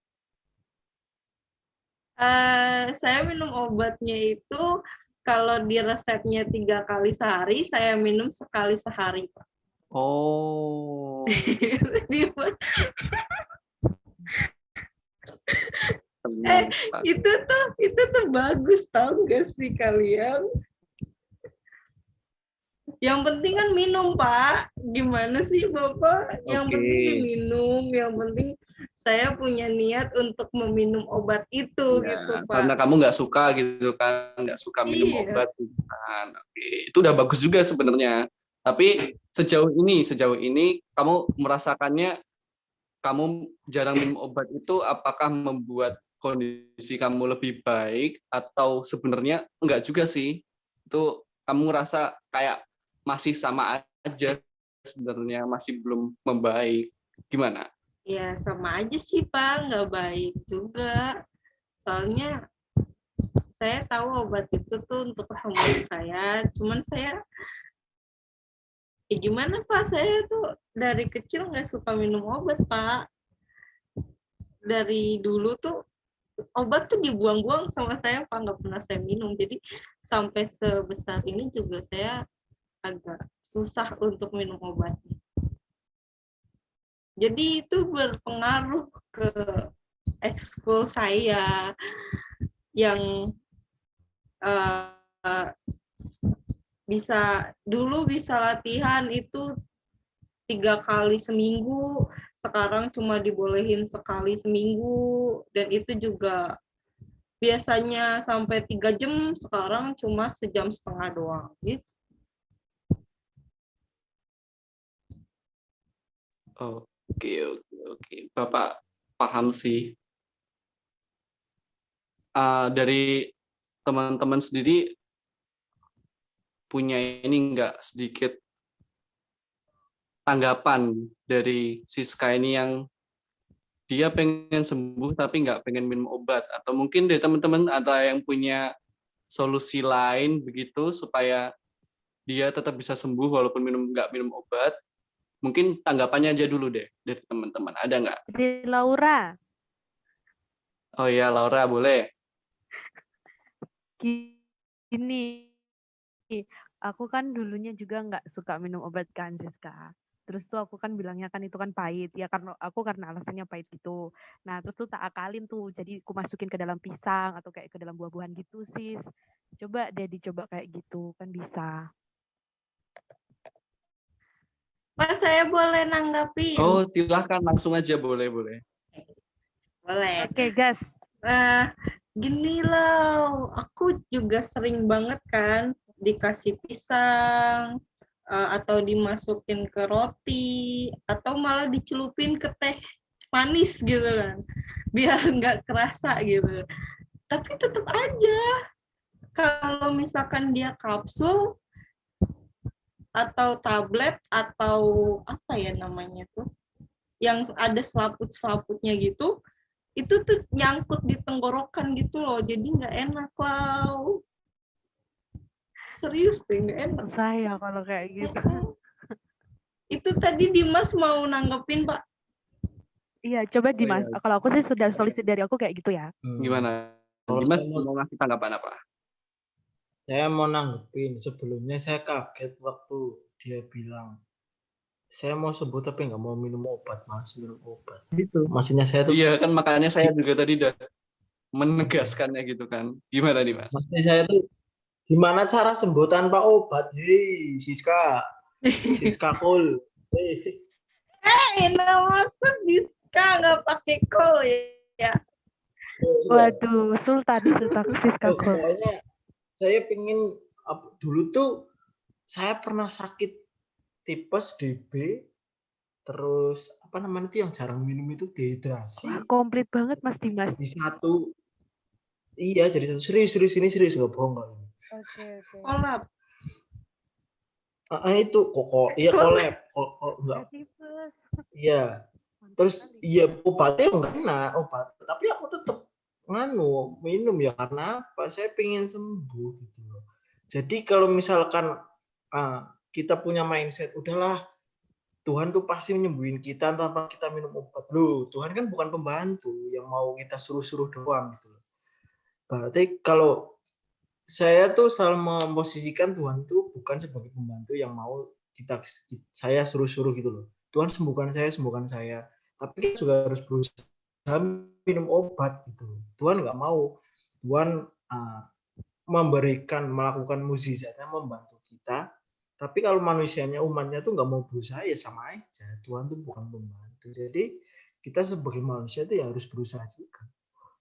Saya minum obatnya itu kalau di resepnya 3 kali sehari, saya minum sekali sehari, Pak. Oh, tenang, Pak. itu tuh bagus, tahu nggak sih kalian? Yang penting kan minum, Pak. Gimana sih, Bapak? Yang Oke. penting diminum, yang penting saya punya niat untuk meminum obat itu, Ya, gitu, karena Pak. kamu nggak suka gitu kan, nggak suka minum Iya. obat gitu kan. Oke, itu udah bagus juga sebenarnya. Tapi sejauh ini kamu merasakannya kamu jarang minum obat itu apakah membuat kondisi kamu lebih baik atau sebenarnya enggak juga sih? Itu kamu ngerasa kayak masih sama aja sebenarnya, masih belum membaik. Gimana? Ya, sama aja sih, Pak. Nggak baik juga. Soalnya saya tahu obat itu tuh untuk kesembuhan saya. Cuman saya, ya gimana Pak? Saya tuh dari kecil nggak suka minum obat, Pak. Dari dulu tuh obat tuh dibuang-buang sama saya, Pak. Nggak pernah saya minum. Jadi sampai sebesar ini juga saya agak susah untuk minum obatnya. Jadi itu berpengaruh ke ekskul saya yang dulu bisa latihan itu 3 kali seminggu, sekarang cuma dibolehin sekali seminggu, dan itu juga biasanya sampai 3 jam, sekarang cuma sejam setengah doang gitu. Oke. Bapak paham sih. Dari teman-teman sendiri punya ini enggak sedikit tanggapan dari Siska ini yang dia pengen sembuh tapi nggak pengen minum obat, atau mungkin dari teman-teman ada yang punya solusi lain begitu supaya dia tetap bisa sembuh walaupun nggak minum obat. Mungkin tanggapannya aja dulu deh dari teman-teman, ada nggak? Dari Laura. Oh ya, Laura boleh. Gini, aku kan dulunya juga nggak suka minum obat kan, Siska. Terus tuh aku kan bilangnya kan itu kan pahit, ya karena alasannya pahit gitu. Nah terus tuh tak akalin tuh, jadi aku masukin ke dalam pisang atau kayak ke dalam buah-buahan gitu, Sis. Coba deh dicoba kayak gitu, kan bisa. Pak, saya boleh nanggapin? Oh silahkan langsung aja, boleh. Boleh. Oke, gas. Nah, gini loh, aku juga sering banget kan dikasih pisang, atau dimasukin ke roti, atau malah dicelupin ke teh manis gitu kan, biar nggak kerasa gitu. Tapi tetap aja, kalau misalkan dia kapsul, atau tablet, atau apa ya namanya tuh, yang ada selaput-selaputnya gitu, itu tuh nyangkut di tenggorokan gitu loh, jadi nggak enak. Wow, serius deh, nggak enak. Saya kalau kayak gitu. Itu tadi Dimas mau nanggepin, Pak. Iya, coba Oh, Dimas. iya. Kalau aku sih sudah solusi dari aku kayak gitu ya. Gimana? Kalau Dimas saya mau- mau ngasih tanggapan apa? Saya mau nanggepin, sebelumnya saya kaget waktu dia bilang, saya mau sembuh tapi nggak mau minum obat, malas minum obat. Gitu. Maksudnya saya tuh, Iya kan, makanya saya juga tadi udah menegaskannya gitu kan. Gimana nih Mas? maksudnya saya tuh, gimana cara sembuh tanpa obat? Hei, Siska Kol. Hei. Namaku Siska, nggak pakai kol ya. Waduh, Sultan Siska Kol. Pokoknya saya pengen dulu tuh saya pernah sakit tipes DB, terus apa namanya itu yang jarang minum itu Wah, dehidrasi. komplit banget Mas Dimas. Jadi satu, iya jadi satu, serius ini serius nggak bohong kali. Oke. Kolab. Itu kok iya kolab, enggak, Tipes. iya. Terus iya obatnya enggak enak obat, tapi aku tetap minum ya karena apa? Saya pengen sembuh gitu loh. Jadi kalau misalkan kita punya mindset udahlah Tuhan tuh pasti menyembuhin kita tanpa kita minum obat. Loh, Tuhan kan bukan pembantu yang mau kita suruh-suruh doang gitu loh. Berarti kalau saya tuh selalu memposisikan Tuhan tuh bukan sebagai pembantu yang mau saya suruh-suruh gitu loh. Tuhan sembuhkan saya. Tapi kita juga harus berusaha minum obat gitu. Tuhan nggak mau. Tuhan melakukan mukjizatnya membantu kita. Tapi kalau manusianya, umatnya tuh nggak mau berusaha ya sama aja. Tuhan tuh bukan pembantu. Jadi kita sebagai manusia tuh ya harus berusaha juga.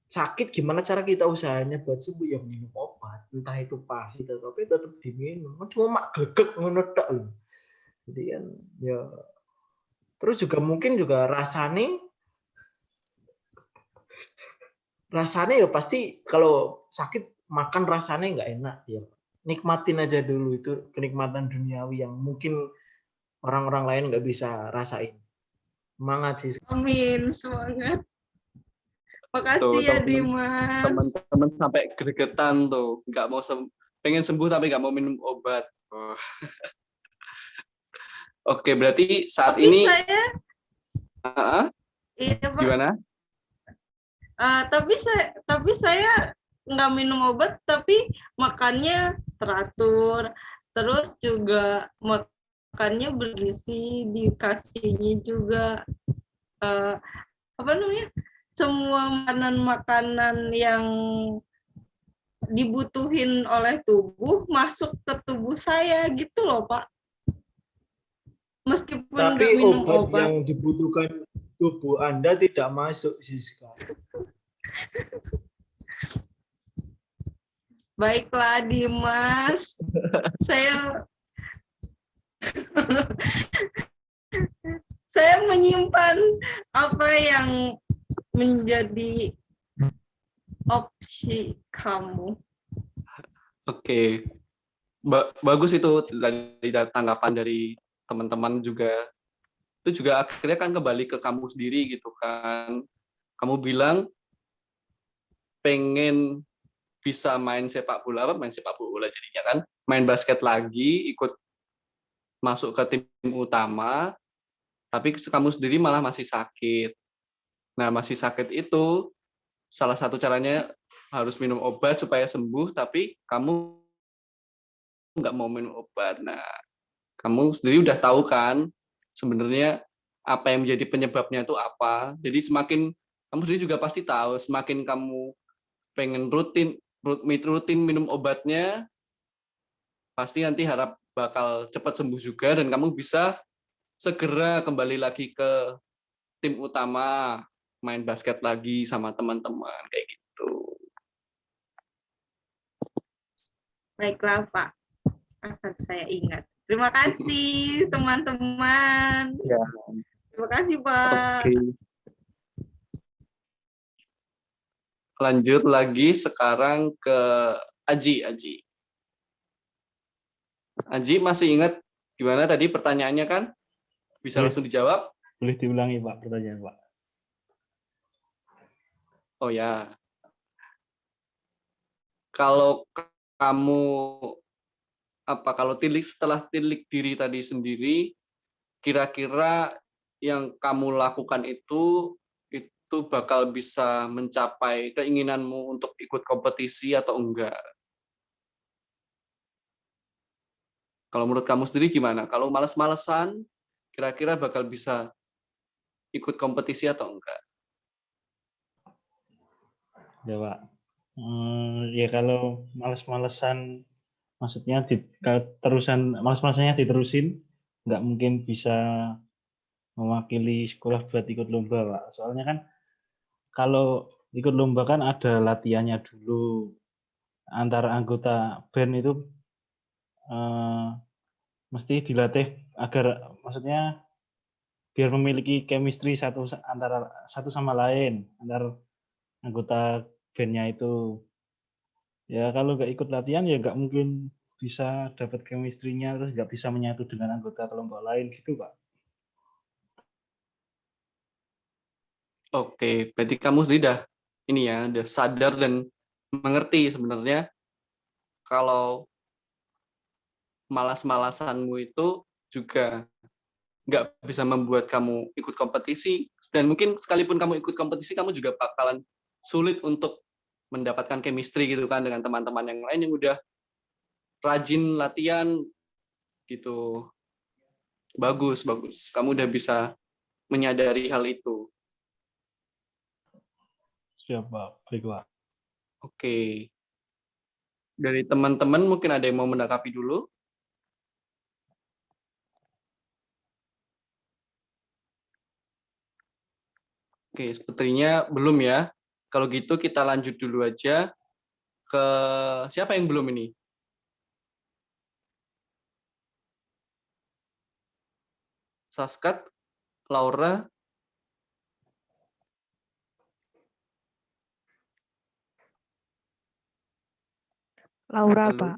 Sakit gimana cara kita usahanya buat sembuh ya minum obat. Entah itu pahit tapi tetap diminum. Cuma mak glegek ngono tok lho. Jadi kan ya terus juga mungkin juga rasanya ya pasti kalau sakit makan rasanya nggak enak ya. Nikmatin aja dulu itu kenikmatan duniawi yang mungkin orang-orang lain nggak bisa rasain. Semangat sih. Amin, semangat. Tuh, Makasih ya Dimas. teman-teman sampai gregetan tuh, nggak mau pengen sembuh tapi nggak mau minum obat. Oh. Oke, berarti saat Tapi ini saya, iya Pak. gimana? Tapi saya nggak minum obat, tapi makannya teratur, terus juga makannya bergizi, dikasihnya juga apa namanya, semua makanan yang dibutuhin oleh tubuh masuk ke tubuh saya gitu loh Pak. Meskipun nggak Tapi minum obat obat. yang dibutuhkan tubuh Anda tidak masuk Siska. Baiklah Dimas, saya menyimpan apa yang menjadi opsi kamu. Oke. Bagus itu dari tanggapan dari teman-teman juga. Itu juga akhirnya kan kembali ke kamu sendiri gitu kan. Kamu bilang pengen bisa main sepak bola jadinya kan, main basket lagi, ikut masuk ke tim utama, tapi kamu sendiri malah masih sakit. Nah, masih sakit itu salah satu caranya harus minum obat supaya sembuh, tapi kamu nggak mau minum obat. Nah, kamu sendiri udah tahu kan sebenarnya apa yang menjadi penyebabnya itu apa. Jadi kamu sendiri juga pasti tahu, semakin kamu pengen rutin minum obatnya, pasti nanti harap bakal cepat sembuh juga dan kamu bisa segera kembali lagi ke tim utama, main basket lagi sama teman-teman kayak gitu. Baiklah Pak, akan saya ingat. Terima kasih teman-teman. Ya. Terima kasih Pak. Oke. Lanjut lagi sekarang ke Aji. Aji masih ingat gimana tadi pertanyaannya kan? Bisa langsung dijawab? Boleh diulangi Pak pertanyaan Pak. Oh ya. Kalau kamu kalau setelah tilik diri tadi sendiri, kira-kira yang kamu lakukan itu bakal bisa mencapai keinginanmu untuk ikut kompetisi atau enggak? Kalau menurut kamu sendiri gimana? Kalau malas-malesan, kira-kira bakal bisa ikut kompetisi atau enggak? Ya Pak. Ya kalau males-malesan, maksudnya terusan males-malesannya diterusin, nggak mungkin bisa mewakili sekolah buat ikut lomba Pak. Soalnya kan kalau ikut lomba kan ada latihannya dulu antara anggota band itu, eh, mesti dilatih agar maksudnya biar memiliki chemistry antara satu sama lain antar anggota bandnya itu. Ya kalau nggak ikut latihan ya nggak mungkin bisa dapat chemistry-nya, terus nggak bisa menyatu dengan anggota kelompok lain gitu Pak. Oke, berarti kamu sudah ini ya, udah sadar dan mengerti sebenarnya kalau malas-malasanmu itu juga nggak bisa membuat kamu ikut kompetisi, dan mungkin sekalipun kamu ikut kompetisi, kamu juga bakalan sulit untuk mendapatkan chemistry gitu kan dengan teman-teman yang lain yang udah rajin latihan gitu. Bagus, bagus. Kamu udah bisa menyadari hal itu. Siap Pak, baik Pak. Oke. Dari teman-teman mungkin ada yang mau menanggapi dulu? Oke, sepertinya belum ya. Kalau gitu kita lanjut dulu aja ke siapa yang belum ini? Saskat, Laura, Laura, halo. Pak.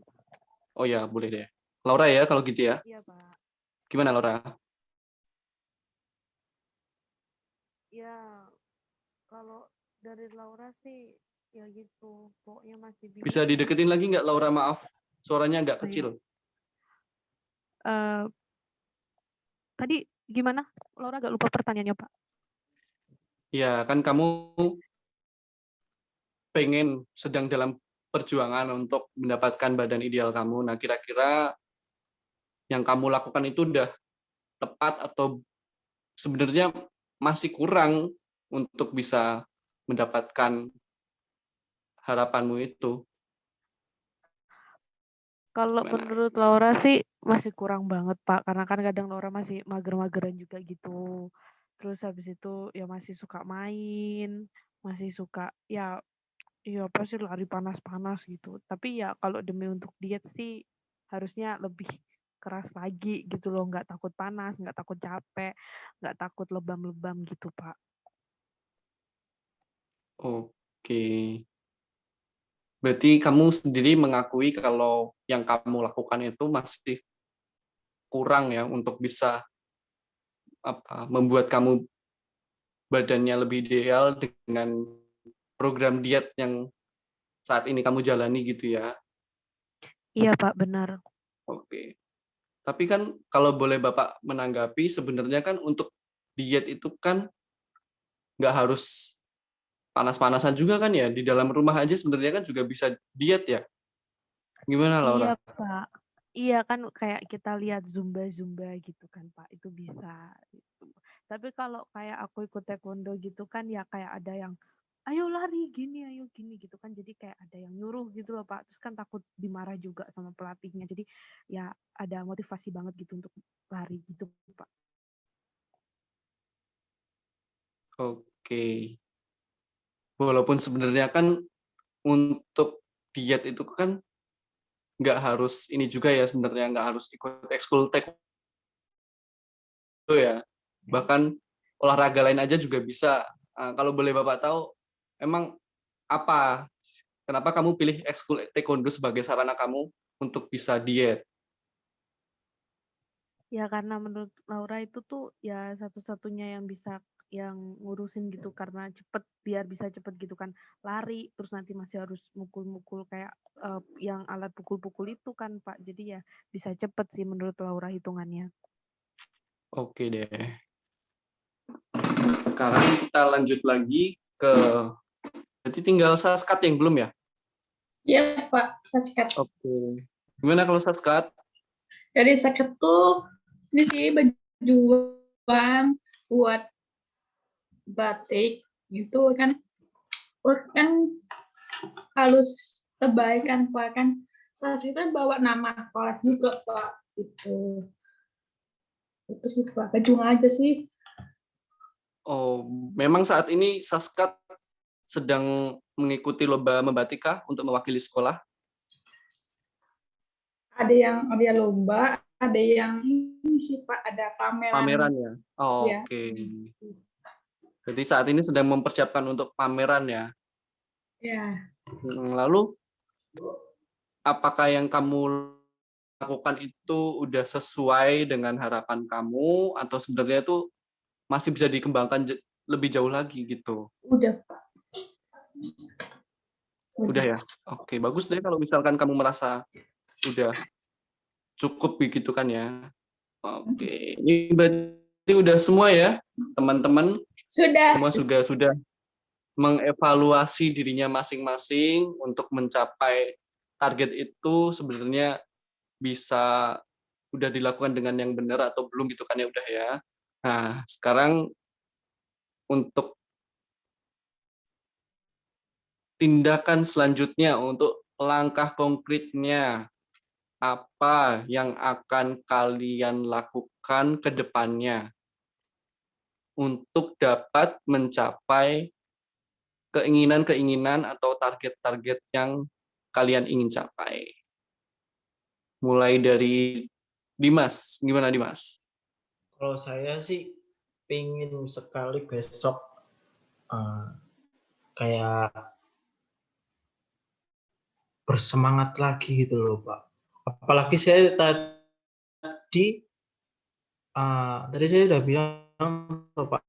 Oh ya, boleh deh. Laura ya kalau gitu ya. Iya, Pak. Gimana Laura? Ya, kalau dari Laura sih ya gitu. Pokoknya masih bingung. Bisa dideketin lagi nggak Laura? Maaf, suaranya agak Oh, iya. kecil. Tadi gimana? Laura agak lupa pertanyaannya, Pak. Ya, kan kamu pengen sedang dalam perjuangan untuk mendapatkan badan ideal kamu. Nah, kira-kira yang kamu lakukan itu udah tepat atau sebenarnya masih kurang untuk bisa mendapatkan harapanmu itu? Kalau Gimana? menurut Laura sih masih kurang banget, Pak. Karena kan kadang Laura masih mager-mageran juga gitu. Terus habis itu ya masih suka main, masih suka ya apa sih lari panas-panas gitu. Tapi ya kalau demi untuk diet sih harusnya lebih keras lagi gitu loh. Nggak takut panas, nggak takut capek, nggak takut lebam-lebam gitu, Pak. Oke. Berarti kamu sendiri mengakui kalau yang kamu lakukan itu masih kurang ya untuk bisa membuat kamu badannya lebih ideal dengan program diet yang saat ini kamu jalani gitu ya. Iya, Pak, benar. Oke. Tapi kan kalau boleh Bapak menanggapi, sebenarnya kan untuk diet itu kan nggak harus panas-panasan juga kan ya. Di dalam rumah aja sebenarnya kan juga bisa diet ya. Gimana Iya, Laura? Pak. Iya kan kayak kita lihat Zumba-Zumba gitu kan, Pak. Itu bisa gitu. Tapi kalau kayak aku ikut taekwondo gitu kan ya kayak ada yang ayo lari gini, ayo gini gitu kan. Jadi kayak ada yang nyuruh gitu loh, Pak. Terus kan takut dimarah juga sama pelatihnya. Jadi ya ada motivasi banget gitu untuk lari gitu, Pak. Oke. Walaupun sebenarnya kan untuk diet itu kan nggak harus ini juga ya, sebenarnya nggak harus ikut ekskul taekwondo ya. Bahkan olahraga lain aja juga bisa. Kalau boleh Bapak tahu, emang apa, kenapa kamu pilih ekskul taekwondo sebagai sarana kamu untuk bisa diet? Ya karena menurut Laura itu tuh ya satu-satunya yang bisa yang ngurusin gitu karena cepet biar bisa cepet gitu kan lari terus nanti masih harus mukul-mukul kayak yang alat pukul-pukul itu kan Pak jadi ya bisa cepet sih menurut Laura hitungannya. Oke deh. Sekarang kita lanjut lagi ke, berarti tinggal Saskat yang belum ya? Iya, Pak, Saskat. Oke. Gimana kalau Saskat? Dari sakit tuh ini sih berjuang buat batik gitu kan. Kan halus terbaik kan Pak, kan saya kan bawa nama sekolah juga Pak, itu sih Pak, berjuang aja sih. Oh, memang saat ini Saskat sedang mengikuti lomba membatik kah untuk mewakili sekolah? Ada lomba, ada yang ini sih Pak, ada Pameran ya? Oh, ya. oke. Jadi saat ini sedang mempersiapkan untuk pameran ya? Ya, Lalu, apakah yang kamu lakukan itu udah sesuai dengan harapan kamu, atau sebenarnya itu masih bisa dikembangkan lebih jauh lagi gitu? udah Pak. Udah ya? Oke, bagus deh kalau misalkan kamu merasa udah cukup begitu kan ya? Oke, ini berarti udah semua ya, teman-teman. Sudah. Semua sudah mengevaluasi dirinya masing-masing untuk mencapai target itu sebenarnya bisa udah dilakukan dengan yang benar atau belum gitu kan ya udah ya. Nah, sekarang untuk tindakan selanjutnya, untuk langkah konkretnya, apa yang akan kalian lakukan ke depannya untuk dapat mencapai keinginan-keinginan atau target-target yang kalian ingin capai. Mulai dari Dimas, gimana Dimas? Kalau saya sih pengen sekali besok eh, kayak bersemangat lagi gitu loh Pak. Apalagi saya tadi saya udah bilang Pak,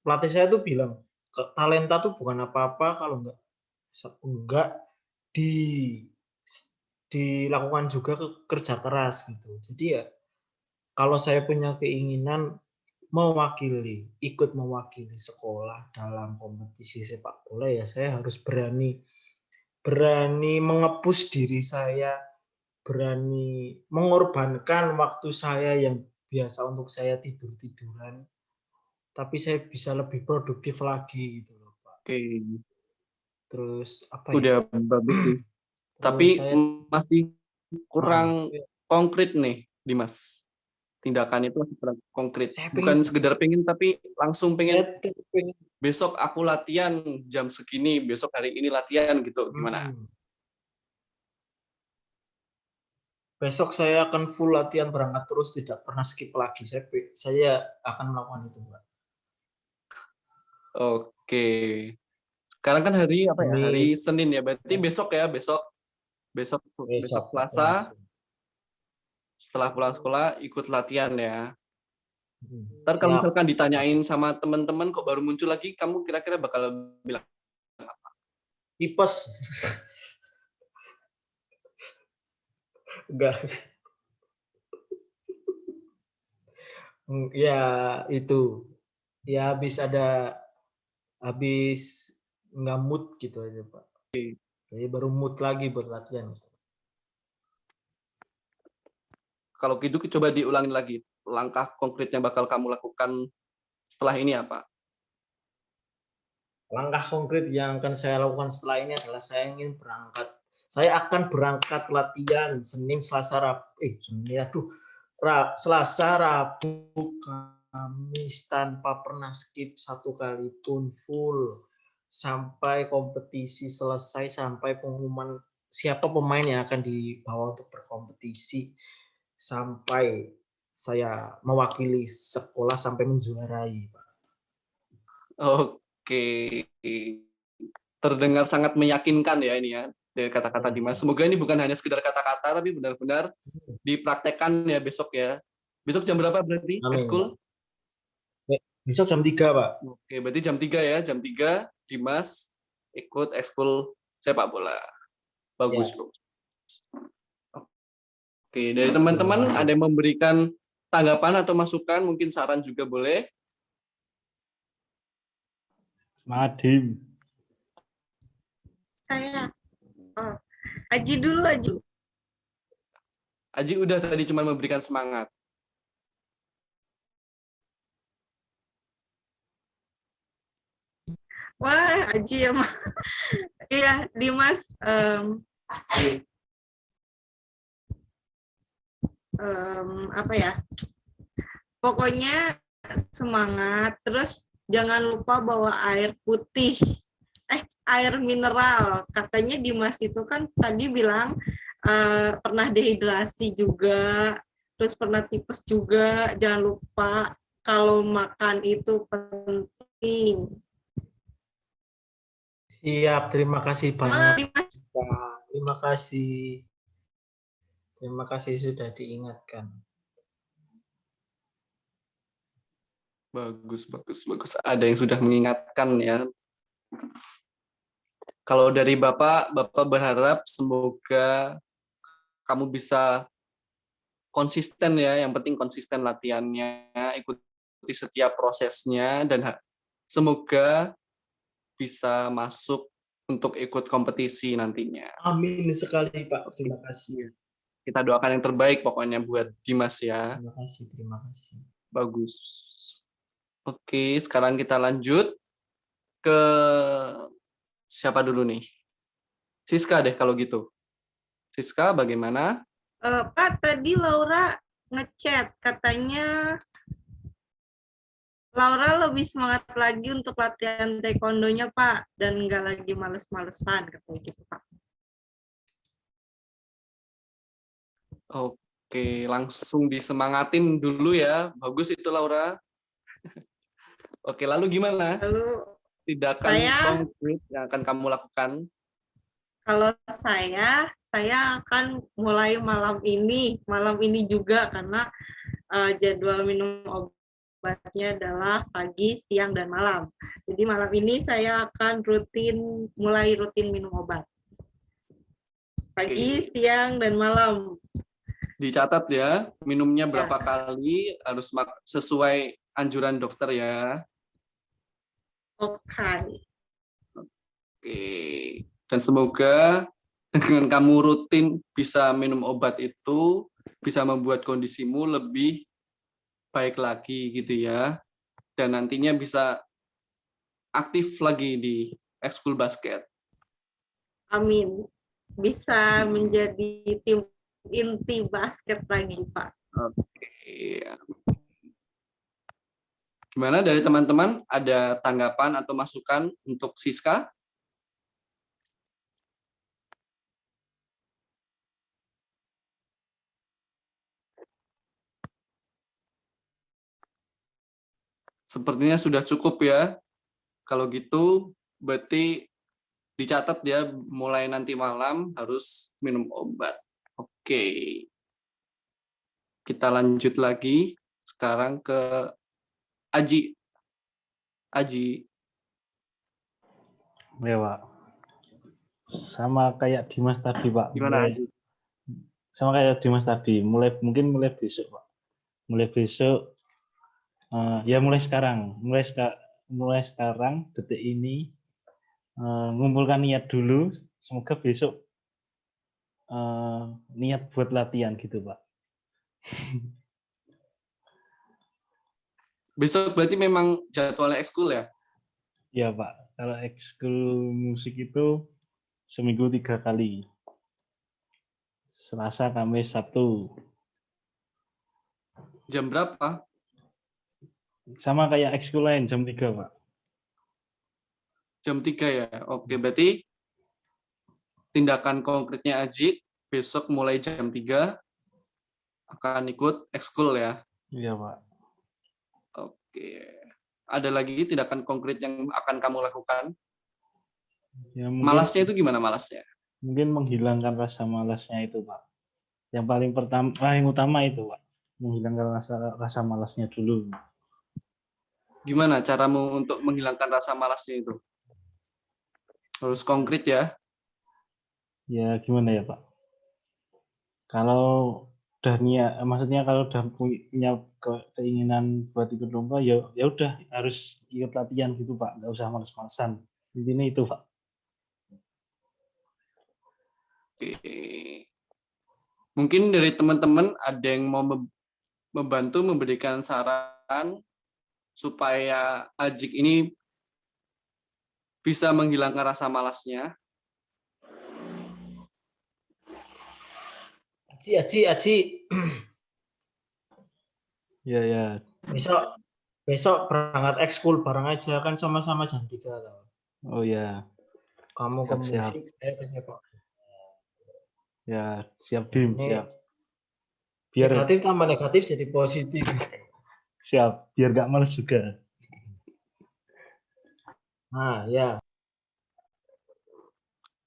pelatih saya tuh bilang talenta tuh bukan apa-apa kalau enggak di dilakukan juga kerja keras gitu. Jadi ya kalau saya punya keinginan ikut mewakili sekolah dalam kompetisi sepak bola ya saya harus berani mengepus diri saya, berani mengorbankan waktu saya yang biasa untuk saya tidur-tiduran, tapi saya bisa lebih produktif lagi gitu loh Pak. Oke, Terus apa ya? udah bagus sih. Terus Tapi saya masih kurang konkret nih, Dimas. Tindakan itu masih kurang konkret. saya Bukan pengen sekedar pengen, tapi langsung saya pengen tuh pengen besok aku latihan jam segini, besok hari ini latihan gitu. Gimana? besok saya akan full latihan berangkat terus tidak pernah skip lagi. Saya akan melakukan itu, Mbak. Oke. Sekarang kan hari apa ya? Hari Demi Senin ya. Berarti besok ya, besok besok besok Pak. Selasa setelah pulang sekolah ikut latihan ya. Ntar kalau Siap. misalkan ditanyain sama teman-teman kok baru muncul lagi, kamu kira-kira bakal bilang Tipes. Enggak. Ya itu. Ya habis nggak mood gitu aja Pak. Jadi baru mood lagi buat latihan. kalau gitu coba diulangin lagi. Langkah konkret yang bakal kamu lakukan setelah ini apa? Langkah konkret yang akan saya lakukan setelah ini adalah saya akan berangkat latihan Senin, Selasa, Selasa, Rabu, Kamis tanpa pernah skip satu kali pun, full sampai kompetisi selesai, sampai pengumuman siapa pemain yang akan dibawa untuk berkompetisi, sampai saya mewakili sekolah sampai menjuarai. Oke. Terdengar sangat meyakinkan ya ini ya dari kata-kata Dimas. Semoga ini bukan hanya sekedar kata-kata tapi benar-benar dipraktekkan ya besok ya. Besok jam berapa berarti ekskul? Besok jam 3, Pak. Oke, berarti jam 3 ya. Jam 3 Dimas ikut ekskul sepak bola. Bagus, Ya. bagus. Oke, dari teman-teman ada yang memberikan tanggapan atau masukan, mungkin saran juga boleh. Madim. Saya. Oh, Aji dulu, Aji. Aji udah tadi cuma memberikan semangat. Wah, Aji emang. Iya, Dimas. Apa ya? Pokoknya semangat. Terus jangan lupa bawa air putih. Air mineral. Katanya Dimas itu kan tadi bilang pernah dehidrasi juga. Terus pernah tipes juga. Jangan lupa kalau makan itu penting. Siap, terima kasih Semangat, banyak. Dimas. Pak. Terima kasih. Terima kasih sudah diingatkan. Bagus, bagus, bagus. Ada yang sudah mengingatkan ya. Kalau dari Bapak berharap semoga kamu bisa konsisten ya. Yang penting konsisten latihannya, ikuti setiap prosesnya, dan semoga bisa masuk untuk ikut kompetisi nantinya. Amin sekali, Pak. Terima kasih. Kita doakan yang terbaik pokoknya buat Dimas ya. Terima kasih, terima kasih. Bagus. Oke, sekarang kita lanjut ke siapa dulu nih? Siska deh kalau gitu. Siska bagaimana? Pak, tadi Laura ngechat katanya Laura lebih semangat lagi untuk latihan taekwondonya, Pak, dan nggak lagi males-malesan katanya gitu, Pak. Oke, langsung disemangatin dulu ya. Bagus itu Laura. Oke, lalu gimana? Lalu Tindakan konkret yang akan kamu lakukan? kalau saya akan mulai malam ini juga karena jadwal minum obatnya adalah pagi, siang, dan malam. Jadi malam ini saya akan mulai rutin minum obat. Pagi, siang, dan malam. Dicatat ya, minumnya berapa kali, harus sesuai anjuran dokter ya. Oke. Dan semoga dengan kamu rutin bisa minum obat itu bisa membuat kondisimu lebih baik lagi gitu ya. Dan nantinya bisa aktif lagi di ekskul basket. Amin. Bisa menjadi tim inti basket lagi, Pak. Oke. Gimana dari teman-teman? Ada tanggapan atau masukan untuk Siska? Sepertinya sudah cukup ya. Kalau gitu, berarti dicatat ya, mulai nanti malam harus minum obat. Oke. Kita lanjut lagi. Sekarang ke Aji. Aji. Ya, Pak. Sama kayak Dimas tadi, Pak. Gimana, Aji? Sama kayak Dimas tadi. Mungkin mulai besok, Pak. Mulai besok, ya mulai sekarang. Mulai sekarang, detik ini, ngumpulkan niat dulu. Semoga besok niat buat latihan gitu, Pak. Besok berarti memang jadwalnya ekskul ya? Iya, Pak. Kalau ekskul musik itu seminggu 3 kali. Selasa, Kamis, Sabtu. Jam berapa? Sama kayak ekskul lain, jam 3, Pak. Jam 3 ya? Oke, berarti tindakan konkretnya Aji besok mulai jam 3 akan ikut ekskul ya? Iya, Pak. Oke. Ada lagi tindakan konkret yang akan kamu lakukan? Ya, Malasnya itu gimana malasnya? Mungkin menghilangkan rasa malasnya itu, Pak. Yang paling utama itu, Pak. Menghilangkan rasa malasnya dulu. Gimana caramu untuk menghilangkan rasa malasnya itu? Harus konkret ya? Ya, gimana ya, Pak? Kalau udah niat, maksudnya kalau udah punya keinginan buat ikut lomba, ya udah harus ikut latihan gitu, Pak. Nggak usah males-malesan. Intinya itu, Pak. Oke. Mungkin dari teman-teman ada yang mau membantu memberikan saran supaya Ajik ini bisa menghilangkan rasa malasnya. Aji. Ya, ya. Besok berangkat ekskul bareng aja kan sama-sama jam 3 tau. Oh ya, Kamu ke Siap, siap. musik, saya ke sepak. ya siap Jadi Bim, ini siap. Biar negatif tambah negatif jadi positif. siap, biar gak males juga. Nah, ya.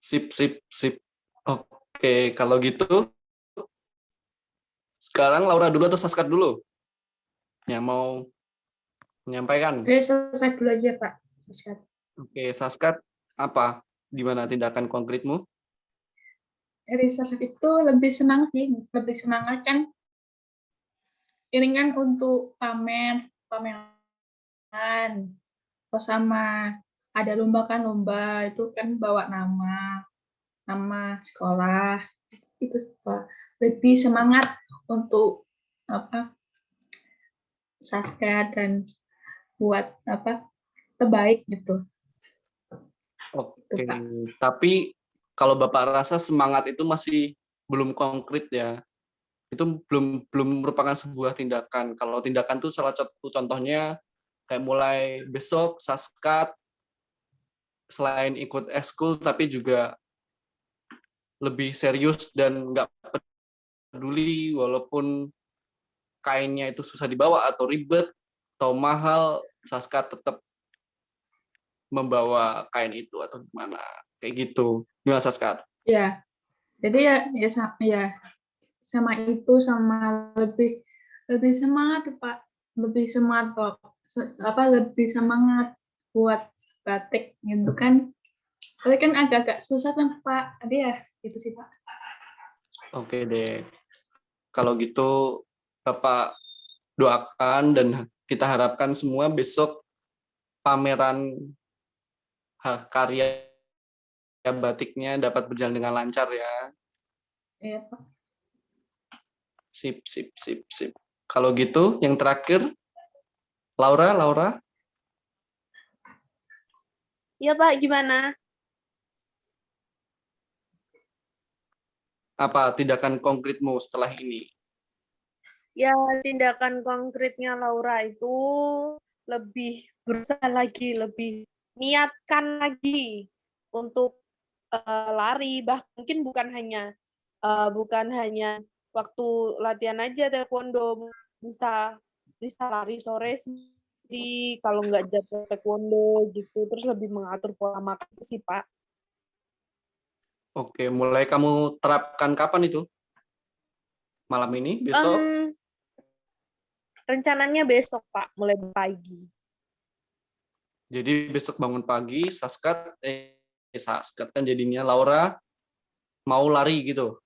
Sip. Oke, kalau gitu sekarang Laura dulu atau Saskat dulu yang mau menyampaikan? Jadi selesai dulu aja, Pak. Selesai. Oke, Saskat, apa? Gimana tindakan konkretmu? Dari sosok itu lebih senang sih, lebih semangat kan. Ini kan untuk pameran, terus sama ada lomba kan, lomba itu kan bawa nama sekolah itu Pak. Lebih semangat untuk apa Saskia dan buat apa terbaik gitu. Oke, Pak. tapi kalau Bapak rasa semangat itu masih belum konkret ya. Itu belum merupakan sebuah tindakan. Kalau tindakan itu salah satu contohnya kayak mulai besok Saskat selain ikut eskul tapi juga lebih serius dan nggak peduli walaupun kainnya itu susah dibawa atau ribet atau mahal, Saskat tetap membawa kain itu atau gimana kayak gitu. Gimana Saskat? Ya, jadi sama itu sama lebih semangat tuh, Pak. Lebih semangat kok. Lebih semangat buat batik gitu kan. Tapi kan agak-agak susah kan, Pak. Ada ya, gitu sih, Pak. Oke deh. Kalau gitu Bapak doakan dan kita harapkan semua besok pameran karya batiknya dapat berjalan dengan lancar ya. Iya, Pak. Sip. Kalau gitu yang terakhir Laura. Iya Pak, gimana? Apa tindakan konkretmu setelah ini? Ya, tindakan konkretnya Laura itu lebih berusaha lagi, lebih niatkan lagi untuk lari, bahkan mungkin bukan hanya waktu latihan aja taekwondo, bisa lari sore sendiri kalau nggak jadwal taekwondo gitu, terus lebih mengatur pola makan sih Pak. Oke, mulai kamu terapkan kapan itu? Malam ini, besok? Rencananya besok Pak, mulai pagi. Jadi besok bangun pagi, Saskat kan jadinya Laura mau lari gitu.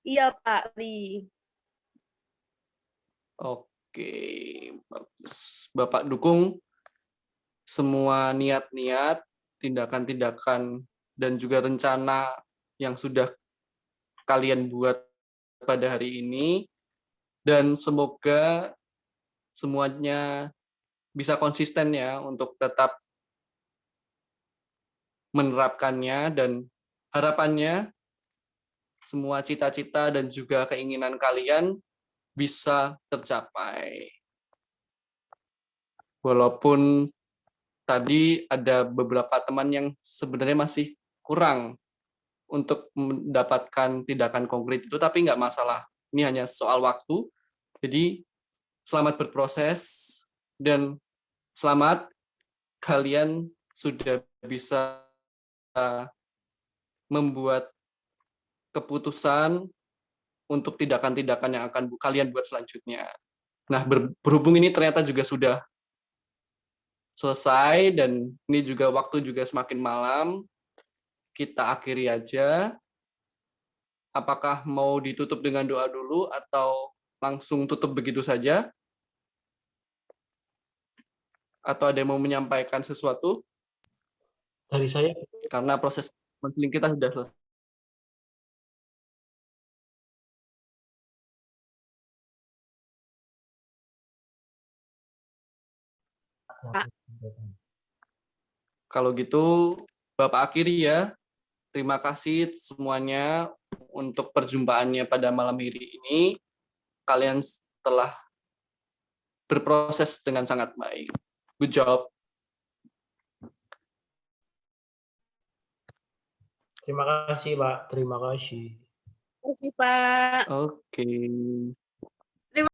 Iya Pak, Li. Oke, bagus. Bapak dukung semua niat-niat, tindakan-tindakan, dan juga rencana yang sudah kalian buat pada hari ini. Dan semoga semuanya bisa konsisten ya untuk tetap menerapkannya dan harapannya semua cita-cita dan juga keinginan kalian bisa tercapai. Walaupun tadi ada beberapa teman yang sebenarnya masih kurang untuk mendapatkan tindakan konkret itu, tapi nggak masalah. Ini hanya soal waktu. Jadi selamat berproses dan selamat kalian sudah bisa membuat keputusan untuk tindakan-tindakan yang akan kalian buat selanjutnya. Nah, berhubung ini ternyata juga sudah selesai dan ini juga waktu juga semakin malam, kita akhiri aja. Apakah mau ditutup dengan doa dulu atau langsung tutup begitu saja? Atau ada yang mau menyampaikan sesuatu? Dari saya Karena proses konseling kita sudah selesai. Pak. Kalau gitu, Bapak akhiri ya. Terima kasih semuanya untuk perjumpaannya pada malam hari ini. Kalian telah berproses dengan sangat baik. Good job. Terima kasih, Pak. Terima kasih. Terima kasih, Pak. Oke.